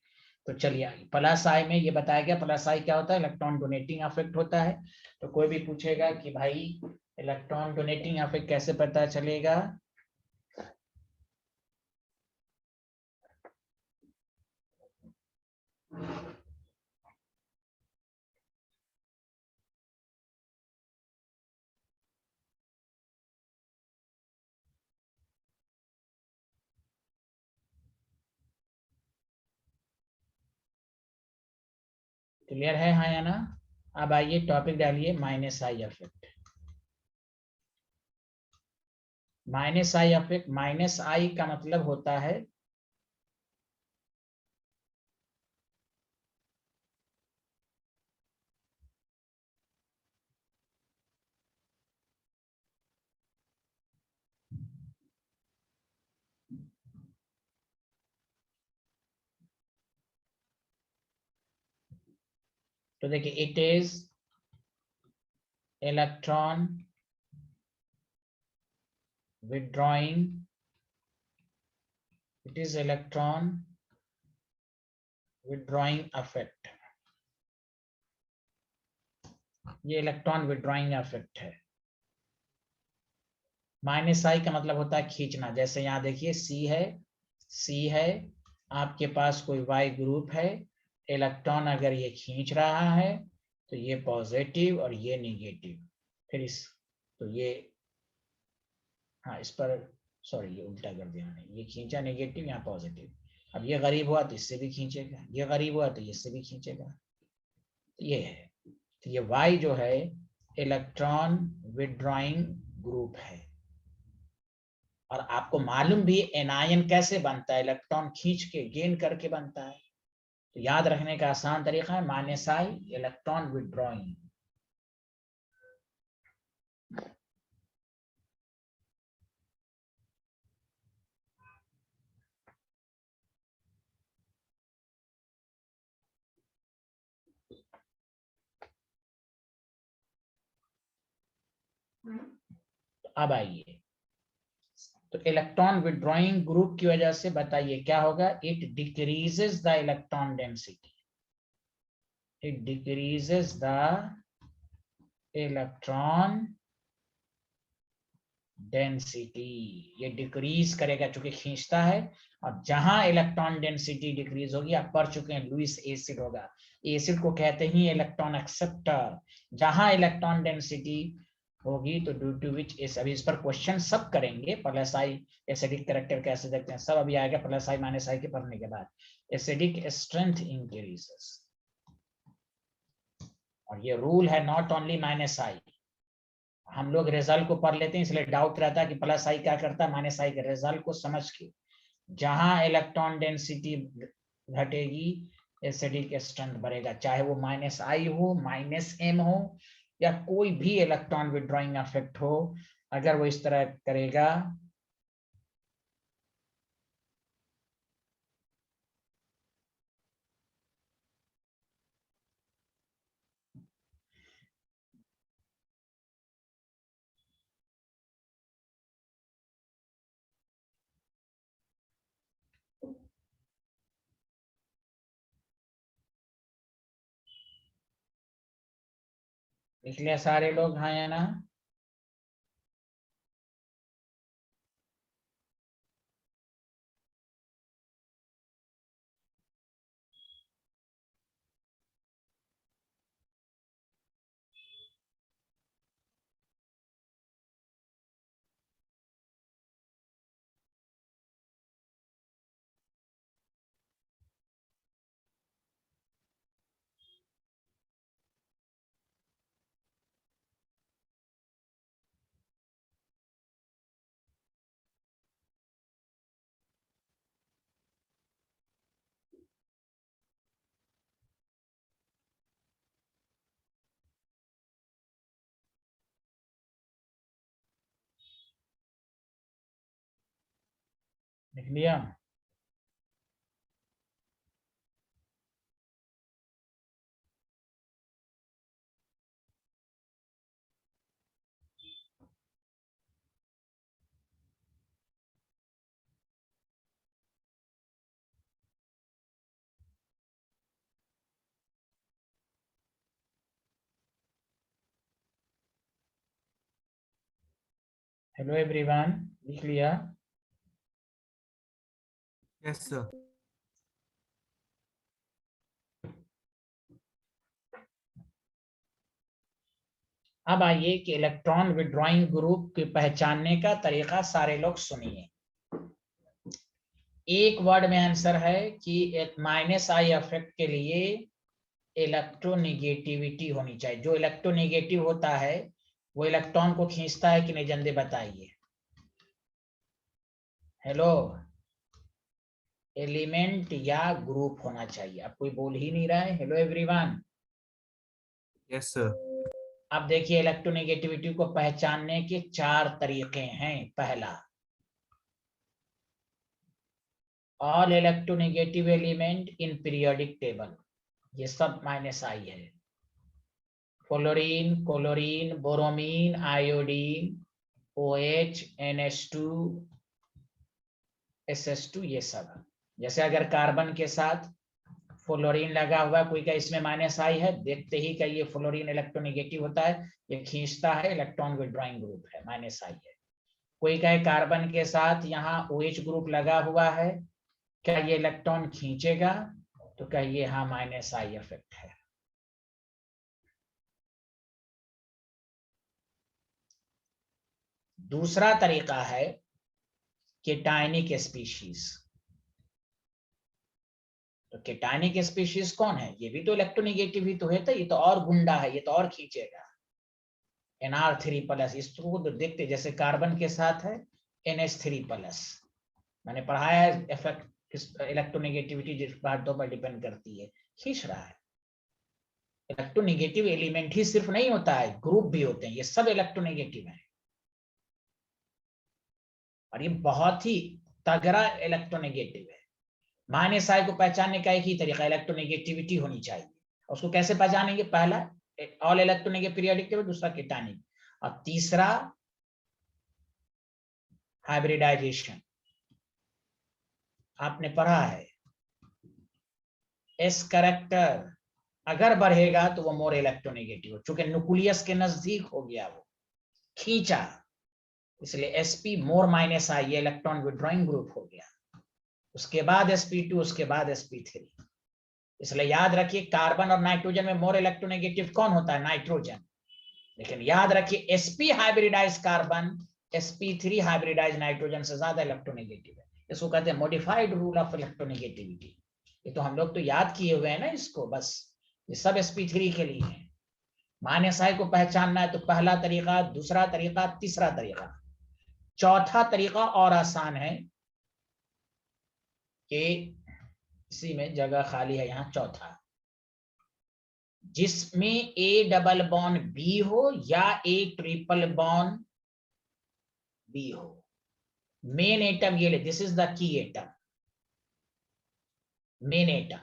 तो चलिए, प्लस आई में ये बताया गया, प्लस आई क्या होता है? इलेक्ट्रॉन डोनेटिंग इफेक्ट होता है। तो कोई भी पूछेगा कि भाई इलेक्ट्रॉन डोनेटिंग इफेक्ट कैसे पता चलेगा? क्लियर है, हाँ या ना? अब आइए टॉपिक डालिए, minus I effect. Minus I effect, minus I का मतलब होता है तो देखिए, it is electron withdrawing it is electron withdrawing effect. ये इलेक्ट्रॉन विथड्रॉइंग इफेक्ट है। माइनस आई का मतलब होता है खींचना। जैसे यहाँ देखिए सी है, आपके पास कोई वाई ग्रुप है, इलेक्ट्रॉन अगर ये खींच रहा है तो ये पॉजिटिव और ये निगेटिव। फिर इस तो ये, हाँ इस पर सॉरी ये उल्टा कर दिया मैंने, ये खींचा निगेटिव, यहाँ पॉजिटिव। अब ये गरीब हुआ तो इससे भी खींचेगा, ये गरीब हुआ तो इससे भी खींचेगा। तो ये है, तो ये वाई जो है इलेक्ट्रॉन विथड्रॉइंग ग्रुप है। और आपको मालूम भी एनायन कैसे बनता है, इलेक्ट्रॉन खींच के गेन करके बनता है। तो याद रखने का आसान तरीका है माइनस आई इलेक्ट्रॉन विथड्रॉइंग। अब आइए, तो इलेक्ट्रॉन विथड्रॉइंग ग्रुप की वजह से बताइए क्या होगा। It decreases the electron density, it decreases the electron density. ये डिक्रीज करेगा चूंकि खींचता है। और जहां इलेक्ट्रॉन डेंसिटी डिक्रीज होगी, आप पढ़ चुके हैं लुईस एसिड होगा, एसिड को कहते हैं इलेक्ट्रॉन एक्सेप्टर। जहां इलेक्ट्रॉन डेंसिटी होगी तो ड्यू टू विच इस, अभी इस पर क्वेश्चन सब करेंगे, प्लस आई एसिडिक कैरेक्टर कैसे देखते हैं सब अभी आएगा, प्लस आई माइनस आई के पढ़ने के बाद। एसिडिक स्ट्रेंथ इंक्रीजेस, और ये रूल है नॉट ओनली माइनस आई। हम लोग रिजल्ट को पढ़ लेते हैं इसलिए डाउट रहता है कि प्लस आई क्या करता है माइनस आई के। रिजल्ट को समझ के जहां इलेक्ट्रॉन डेंसिटी घटेगी एसिडिक स्ट्रेंथ बढ़ेगा, चाहे वो माइनस आई हो, माइनस एम हो, या कोई भी इलेक्ट्रॉन विथड्रॉइंग इफेक्ट हो। अगर वो इस तरह करेगा इसलिए सारे लोग हाँ या ना। लिख लिया। हेलो एवरीवन, लिख लिया। Yes, sir. अब आइए कि इलेक्ट्रॉन विथड्रॉइंग ग्रुप के पहचानने का तरीका सारे लोग सुनिए। एक वर्ड में आंसर है कि माइनस आई इफेक्ट के लिए इलेक्ट्रोनेगेटिविटी होनी चाहिए। जो इलेक्ट्रोनेगेटिव होता है वो इलेक्ट्रॉन को खींचता है कि नहीं, जल्दी बताइए। हेलो, एलिमेंट या ग्रुप होना चाहिए। अब कोई बोल ही नहीं रहा है। Hello everyone. Yes, sir. अब देखिए इलेक्ट्रोनेगेटिविटी को पहचानने के 4 तरीके हैं। पहला, all electronegative element in periodic table, ये सब माइनस आई है। Fluorine, chlorine, bromine, iodine, OH, NH2, SS2 ये सब। जैसे अगर कार्बन के साथ फ्लोरीन लगा हुआ, कोई का इसमें -I है, देखते ही का ये फ्लोरीन इलेक्ट्रोनेगेटिव होता है, ये खींचता है, इलेक्ट्रॉन विड्रॉइंग ग्रुप है, -I है। कोई का कार्बन के साथ यहाँ OH ग्रुप लगा हुआ है, क्या ये इलेक्ट्रॉन खींचेगा? तो कहिए हाँ, -I इफेक्ट है। दूसरा तरीका है केटायनिक स्पीशीज। तो केटायनिक स्पीशीज कौन है? ये भी तो इलेक्ट्रोनेगेटिव ही तो है, तो ये तो और गुंडा है, ये तो और खींचेगा। NR3+, इसको तो देखते जैसे कार्बन के साथ है NH3+। मैंने पढ़ाया है इफेक्ट इलेक्ट्रोनेगेटिविटी जिस बातों पर डिपेंड करती है, खींच रहा है। इलेक्ट्रोनेगेटिव एलिमेंट ही सिर्फ नहीं होता है, ग्रुप भी होते हैं, ये सब इलेक्ट्रोनेगेटिव है। और ये बहुत ही तगड़ा इलेक्ट्रोनेगेटिव है। -I को पहचानने का एक ही तरीका इलेक्ट्रोनेगेटिविटी होनी चाहिए। उसको कैसे पहचानेंगे? पहला ऑल इलेक्ट्रोनेगेटिव पीरियोडिक टेबल, दूसरा केटायनिक, और तीसरा हाइब्रिडाइजेशन। आपने पढ़ा है S कैरेक्टर अगर बढ़ेगा तो वो मोर इलेक्ट्रोनेगेटिव हो, चूंकि न्यूक्लियस के नजदीक हो गया, वो खींचा, इसलिए sp मोर -I ये इलेक्ट्रॉन विड्रॉइंग ग्रुप हो गया। उसके बाद sp2, उसके बाद sp3। इसलिए याद रखिए कार्बन और नाइट्रोजन में मोर इलेक्ट्रोनेगेटिव कौन होता है? नाइट्रोजन। लेकिन याद रखिए sp hybridise carbon sp3 hybridise nitrogen से ज्यादा इलेक्ट्रोनेगेटिव है। इसको कहते हैं मॉडिफाइड रूल ऑफ इलेक्ट्रोनेगेटिविटी। ये तो हम लोग तो याद किए हुए हैं ना इसको, बस ये सब sp3 के लिए है। -I को पहचानना है तो पहला तरीका, दूसरा तरीका, तीसरा तरीका। चौथा तरीका और आसान है कि इसी में जगह खाली है, यहाँ चौथा, जिसमें A डबल बॉन्ड B हो या A ट्रिपल बॉन्ड B हो। मेन एटम ये ले, this is the key atom, main atom,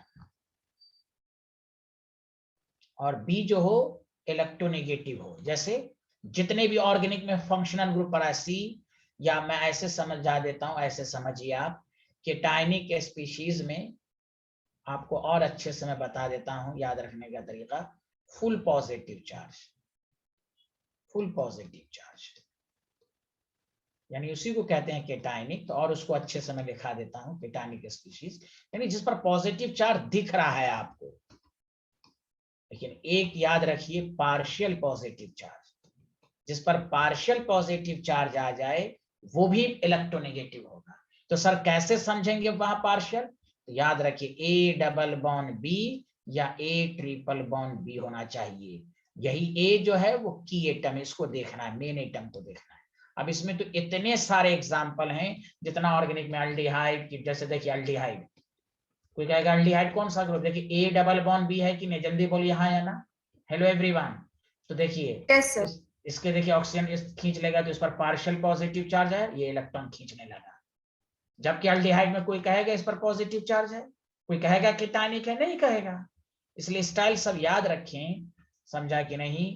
और B जो हो इलेक्ट्रोनेगेटिव हो। जैसे जितने भी ऑर्गेनिक में फंक्शनल ग्रुप पढ़ा C, या मैं ऐसे समझा देता हूं, ऐसे समझिए आप, केटायनिक स्पीशीज में आपको और अच्छे से मैं बता देता हूं याद रखने का तरीका। Full positive charge, full positive charge यानी उसी को कहते हैं केटायनिक। तो और उसको अच्छे से मैं लिखा देता हूं, केटायनिक स्पीशीज यानी जिस पर पॉजिटिव चार्ज दिख रहा है आपको। लेकिन एक याद रखिए, पार्शियल पॉजिटिव चार्ज, जिस पर पार्शियल पॉजिटिव चार्ज आ जाए वो भी इलेक्ट्रोनेगेटिव होगा। तो सर कैसे समझेंगे वहां पार्शियल? तो याद रखिए A डबल बॉन्ड B या A ट्रिपल बॉन्ड B होना चाहिए। यही A जो है वो की एटम, इसको देखना है, मेन एटम को देखना है। अब इसमें तो इतने सारे एग्जाम्पल हैं, जितना ऑर्गेनिक में अल्डिहाइड की, जैसे देखिए अल्डिहाइड, कोई कहेगा अल्डिहाइड कौन सा ग्रुप? देखिए A डबल बॉन्ड B है कि नहीं, जल्दी बोलिए हाँ या ना। Hello everyone. तो देखिए Yes, sir. इसके देखिए ऑक्सीजन इस खींच लेगा तो इस पर पार्शियल पॉजिटिव चार्ज है, ये इलेक्ट्रॉन खींचने लगा। जबकि अल्डिहाइड में कोई कहेगा इस पर पॉजिटिव चार्ज है, कोई कहेगा केटायनिक है, नहीं कहेगा। इसलिए स्टाइल सब याद रखें, समझा कि नहीं?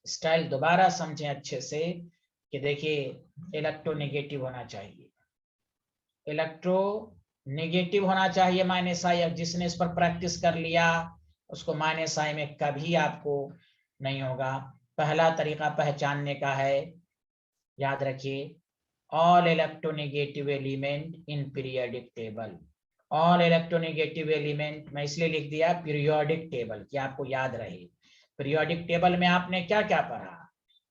स्टाइल दोबारा समझें अच्छे से कि देखिए इलेक्ट्रोनेगेटिव होना चाहिए, इलेक्ट्रोनेगेटिव होना चाहिए -I। अब जिसने इस पर प्रैक्टिस कर लिया उसको -I में कभी आपको नहीं होगा। पहला तरीका पहचानने का है, याद रखिए, all electronegative element in periodic table. All electronegative element मैं इसलिए लिख दिया पीरियोडिक टेबल कि आपको याद रहे। पीरियोडिक टेबल में आपने क्या क्या पढ़ा?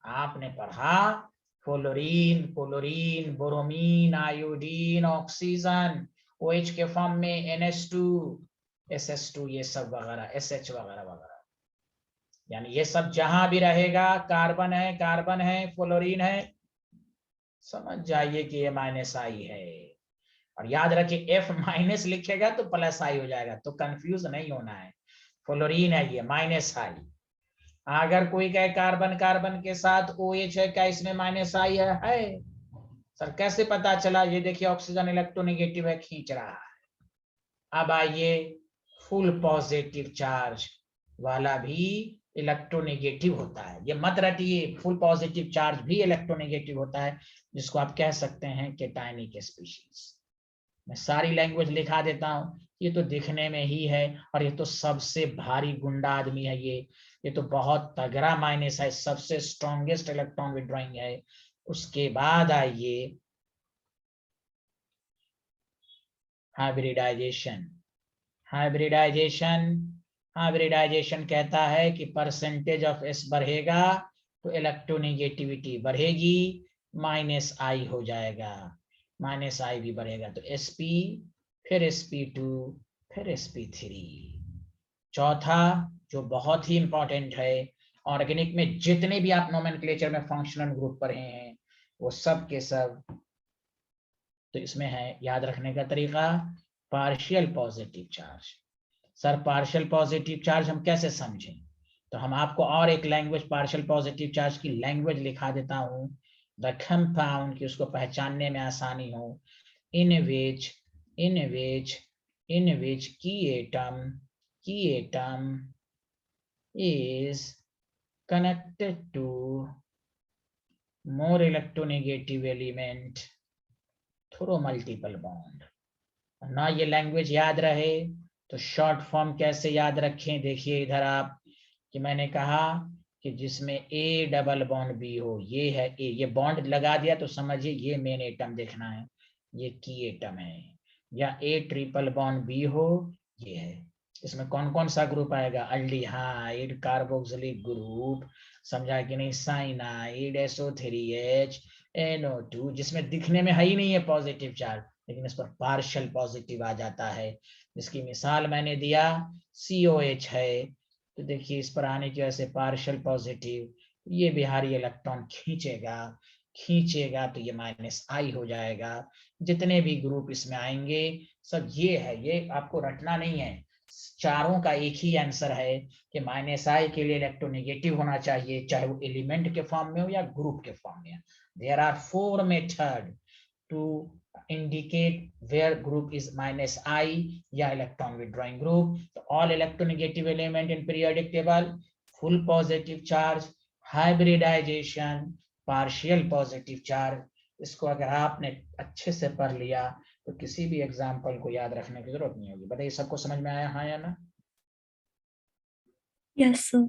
आपने पढ़ा fluorine, chlorine, bromine, iodine, oxygen, OH के फॉर्म में NH2, SS2, ये सब वगैरह, SH वगैरह वगैरह। यानी ये सब जहां भी रहेगा, कार्बन है, फ्लोरीन है, समझ जाइए कि ये -I है। और याद रखिए F- लिखेगा तो +I हो जाएगा, तो कंफ्यूज नहीं होना है। फ्लोरीन है ये -I। अगर कोई कहे कार्बन के साथ OH है, क्या इसमें -I है? सर कैसे पता चला? ये देखिए ऑक्सीजन इलेक्ट्रोनेगेटिव है, खींच रहा है। अब आइए फुल पॉजिटिव चार्ज वाला भी इलेक्ट्रोनेगेटिव होता है। ये मत रटिए, फुल पॉजिटिव चार्ज भी इलेक्ट्रोनेगेटिव होता है, जिसको आप कह सकते हैं केटायनिक स्पीशीज। मैं सारी लैंग्वेज लिखा देता हूँ, ये तो दिखने में ही है, और ये तो सबसे भारी गुंडा आदमी है ये तो बहुत तगड़ा माइनस है, सबसे स्ट्रॉन्गेस्ट इलेक्ट्रॉन विड्रॉइंग है। उसके बाद आइए हाइब्रिडाइजेशन। हाइब्रिडाइजेशन कहता है कि परसेंटेज ऑफ एस बढ़ेगा तो इलेक्ट्रोनेगेटिविटी बढ़ेगी, -i हो जाएगा, -i भी बढ़ेगा तो sp, फिर sp2, फिर sp3। चौथा जो बहुत ही इंपॉर्टेंट है, ऑर्गेनिक में जितने भी आप नोमेनक्लेचर में फंक्शनल ग्रुप पढ़े हैं वो सब के सब, तो इसमें है याद रखने का तरीका partial positive charge. Sir partial positive charge हम कैसे समझें? तो हम आपको और एक लैंग्वेज पार्शियल पॉजिटिव चार्ज की लैंग्वेज लिखा देता हूं, द कंपाउंड, की उसको पहचानने में आसानी हो, in which key atom is connected to more electronegative element through multiple bond। ना ये लैंग्वेज याद रहे तो शॉर्ट फॉर्म कैसे याद रखें? देखिए इधर आप, कि मैंने कहा कि जिसमें ए डबल बॉन्ड बी हो, ये है ए, ये बॉन्ड लगा दिया तो समझिए ये मेन एटम देखना है, ये की एटम है, या ए ट्रिपल बॉन्ड बी हो, ये है। इसमें कौन कौन सा ग्रुप आएगा? अल्डिहाइड कार्बोक्सिलिक ग्रुप, समझा कि नहीं? साइनाइड, SO3H, NO2, जिसमें दिखने में है ही नहीं है पॉजिटिव चार्ज, लेकिन इस पर पार्शियल पॉजिटिव आ जाता है। जिसकी मिसाल मैंने दिया COH है, तो देखिए इस पर आने की वजह से पार्शियल पॉजिटिव, ये बिहारी इलेक्ट्रॉन खींचेगा तो ये -i हो जाएगा। जितने भी ग्रुप इसमें आएंगे सब ये है, ये आपको रटना नहीं है, चारों का एक ही आंसर है कि -i के लिए इलेक्ट्रोनेगेटिव होना चाहिए, चाहे वो एलिमेंट के फॉर्म में हो या ग्रुप के फॉर्म में। There are 4 method to indicate where group is -i या electron withdrawing group। तो all electronegative element in periodic table, full positive charge, hybridization, partial positive charge। इसको अगर आपने अच्छे से पढ़ लिया तो किसी भी एग्जाम्पल को याद रखने की जरूरत नहीं होगी। बताइए सबको समझ में आया, हाँ या ना? Yes, sir.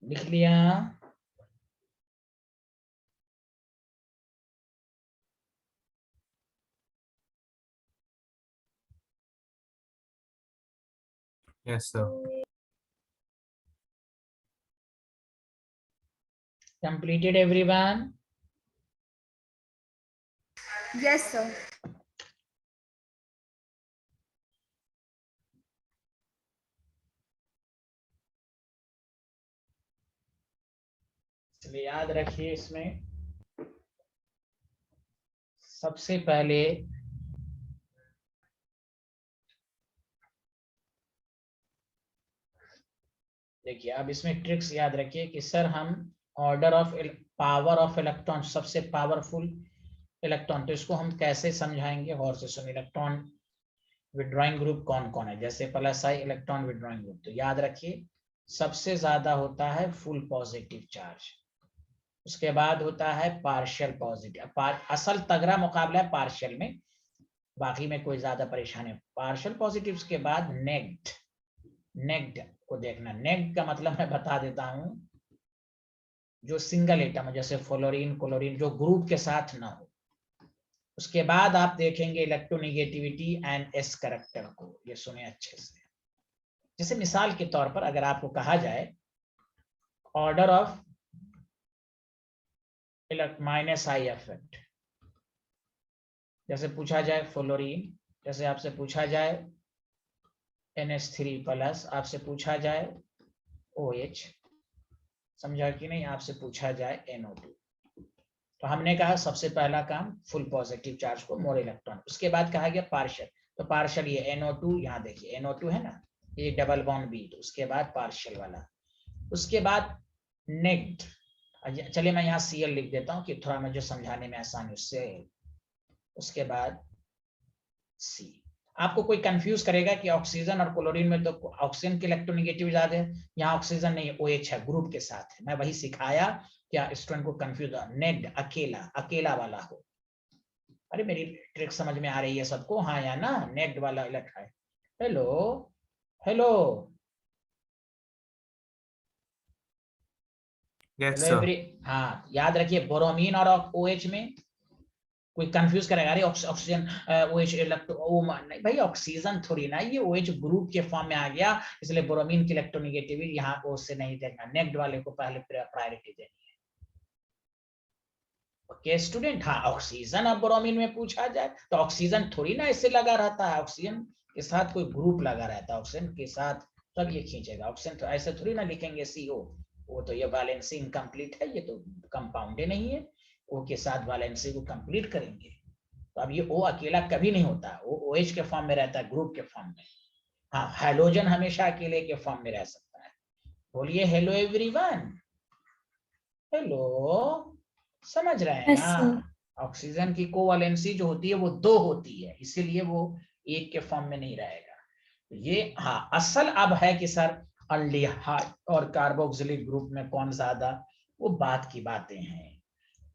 लिख लिया? Yes, sir. Completed everyone? Yes, sir. इसलिए याद रखिए इसमें सबसे पहले देखिए, अब इसमें ट्रिक्स याद रखिए कि सर हम order of power of electron, सबसे पावरफुल इलेक्ट्रॉन, तो इसको हम कैसे समझाएंगे? और से सुन, इलेक्ट्रॉन विड्रॉइंग ग्रुप कौन कौन है? जैसे प्लस आई इलेक्ट्रॉन विड्रॉइंग ग्रुप, तो याद रखिए सबसे ज्यादा होता है फुल पॉजिटिव चार्ज, उसके बाद होता है पार्शियल पॉजिटिव, असल तगड़ा मुकाबला है पार्शियल में, बाकी में कोई ज्यादा परेशानी। पार्शियल पॉजिटिव के बाद नेग्ड, नेग्ड को देखना। नेग्ड का मतलब मैं बता देता हूं, जो सिंगल एटम है, जैसे फ्लोरीन क्लोरीन, जो ग्रुप के साथ ना हो। उसके बाद आप देखेंगे इलेक्ट्रोनेगेटिविटी एंड एस कैरेक्टर को, ये सुने अच्छे से। जैसे मिसाल के तौर पर अगर आपको कहा जाए order of minus I effect, जैसे पूछा जाए फ्लोरीन, जैसे आपसे पूछा जाए NH3 प्लस, आपसे पूछा जाए OH, समझा कि नहीं, आपसे पूछा जाए NO2, तो हमने कहा सबसे पहला काम फुल पॉजिटिव चार्ज को, मोर इलेक्ट्रॉन। उसके बाद कहा गया पार्शियल, तो पार्शियल ये NO2, यहाँ देखिए NO2 है ना, ये डबल बॉन्ड बी, तो उसके बाद पार्शियल वाला। उसके बाद नेग्ड, चलिए मैं यहाँ Cl लिख देता हूँ कि थोड़ा मुझे समझाने में आसानी उससे। उसके बाद C, आपको कोई कंफ्यूज करेगा कि ऑक्सीजन और क्लोरीन में तो ऑक्सीजन की इलेक्ट्रोनेगेटिव ज्यादा है, यहाँ ऑक्सीजन नहीं, OH है, ग्रुप के साथ है। मैं वही सिखाया, क्या स्टूडेंट को कंफ्यूज, नेग्ड अकेला, अकेला वाला हो। अरे मेरी ट्रिक समझ में आ रही है सबको? हाँ या ना, नेग्ड वाला electron. Hello hello Yes, hello sir. Every, हाँ याद रखिए ब्रोमीन और OH में कोई कंफ्यूज करेगा, अरे ऑक्सीजन OH इलेक्ट्रो, ओ नहीं भाई, ऑक्सीजन थोड़ी ना, ये OH ग्रुप के फॉर्म में आ गया, इसलिए ब्रोमीन की इलेक्ट्रोनेगेटिविटी यहाँ O से नहीं देखना, नेग्ड वाले को पहले प्रायोरिटी देनी है। ओके स्टूडेंट, हाँ ऑक्सीजन अब ब्रोमीन में पूछा जाए तो ऑक्सीजन थोड़ी ना इससे लगा रहता है, ऑक्सीजन के साथ कोई ग्रुप लगा रहता है, ऑक्सीजन के साथ तब ये खींचेगा। ऑक्सीजन तो ऐसे थोड़ी ना लिखेंगे CO, वो तो ये वैलेंसी इनकम्प्लीट है, ये तो कंपाउंड ही नहीं है, O के साथ वैलेंसी को कंप्लीट करेंगे। तो अब ये O अकेला कभी नहीं होता, वो OH के फॉर्म में रहता है, ग्रुप के फॉर्म में। हाँ हाइड्रोजन हमेशा अकेले के फॉर्म में रह सकता है। बोलिए हेलो एवरीवन, हेलो, समझ रहे हैं Yes, ना? sir. ऑक्सीजन की कोवैलेंसी जो होती है वो 2 होती है, इसीलिए वो एक के फॉर्म में नहीं रहेगा। तो ये हाँ असल अब है कि सर अल्डिहाइड और कार्बोक्सिलिक ग्रुप में कौन ज्यादा, वो बात की बातें हैं।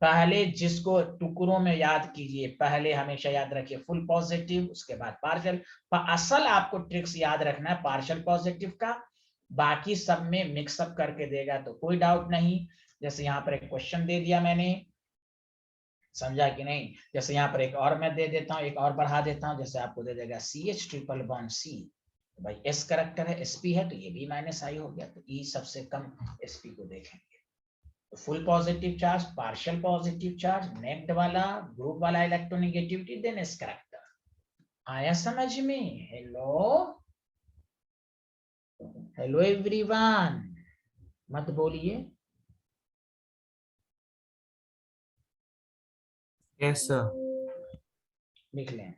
पहले जिसको टुकड़ों में याद कीजिए, पहले हमेशा याद रखिए फुल पॉजिटिव, उसके बाद पार्शियल। असल आपको ट्रिक्स याद रखना है पार्शियल पॉजिटिव का, बाकी सब में मिक्सअप करके देगा तो कोई डाउट नहीं। जैसे यहाँ पर एक क्वेश्चन दे दिया मैंने, समझा कि नहीं? जैसे यहाँ पर एक और मैं दे देता हूँ, एक और बढ़ा देता हूँ, जैसे आपको दे देगा CH ट्रिपल बॉन्ड C, भाई S करेक्टर है, Sp है, तो ये भी माइनस आई हो गया, तो E सबसे कम Sp को देखेंगे। तो full positive charge, partial positive charge, नेग्ड वाला, ग्रुप वाला इलेक्ट्रोनेगेटिविटी, देन S करेक्टर। आया समझ में? हेलो हेलो एवरीवन, मत बोलिए। Yes, sir. लिख लें।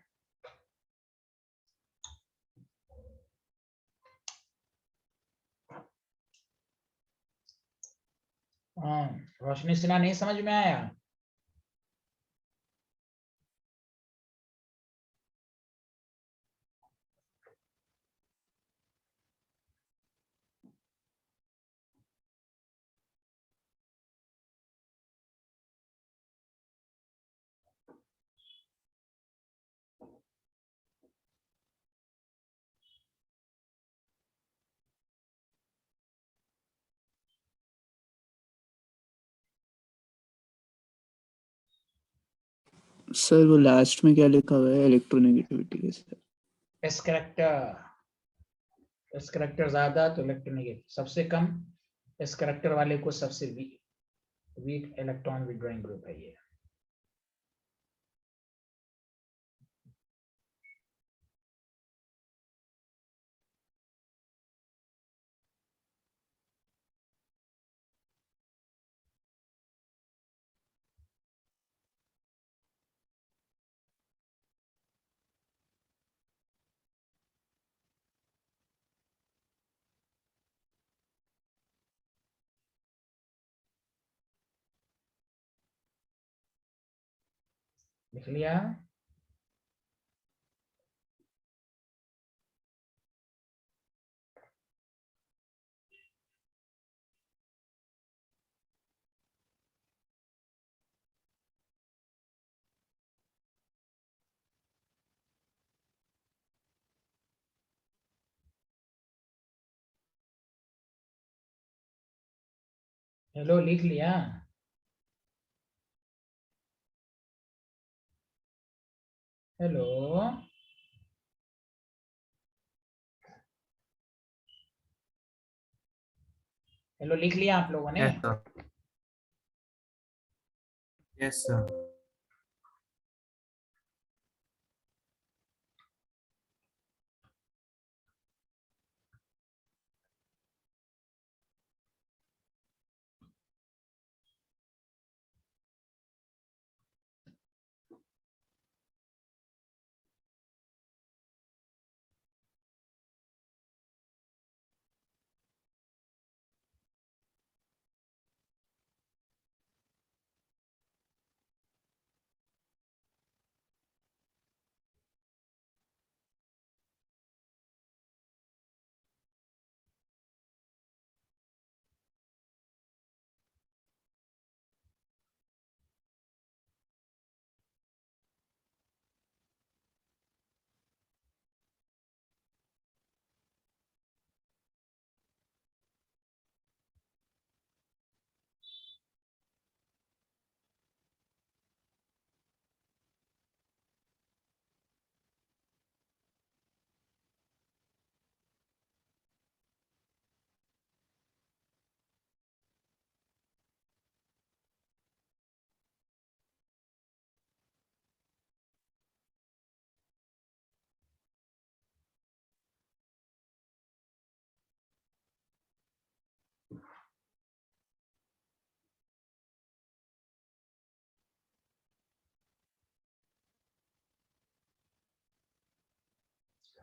हाँ रोशनी सिन्हा, नहीं समझ में आया? सर वो लास्ट में क्या लिखा हुआ है इलेक्ट्रोनेगेटिविटी के साथ? एस करेक्टर, एस करेक्टर ज्यादा तो इलेक्ट्रोनेगेटिव, सबसे कम एस करेक्टर वाले को सबसे वीक इलेक्ट्रॉन विड्रॉइंग ग्रुप है ये। लिख लिया? हेलो, लिख लिया? हेलो, हेलो, लिख लिया आप लोगों ने? Yes, sir. Yes, sir.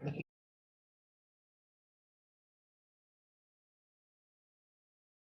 लिख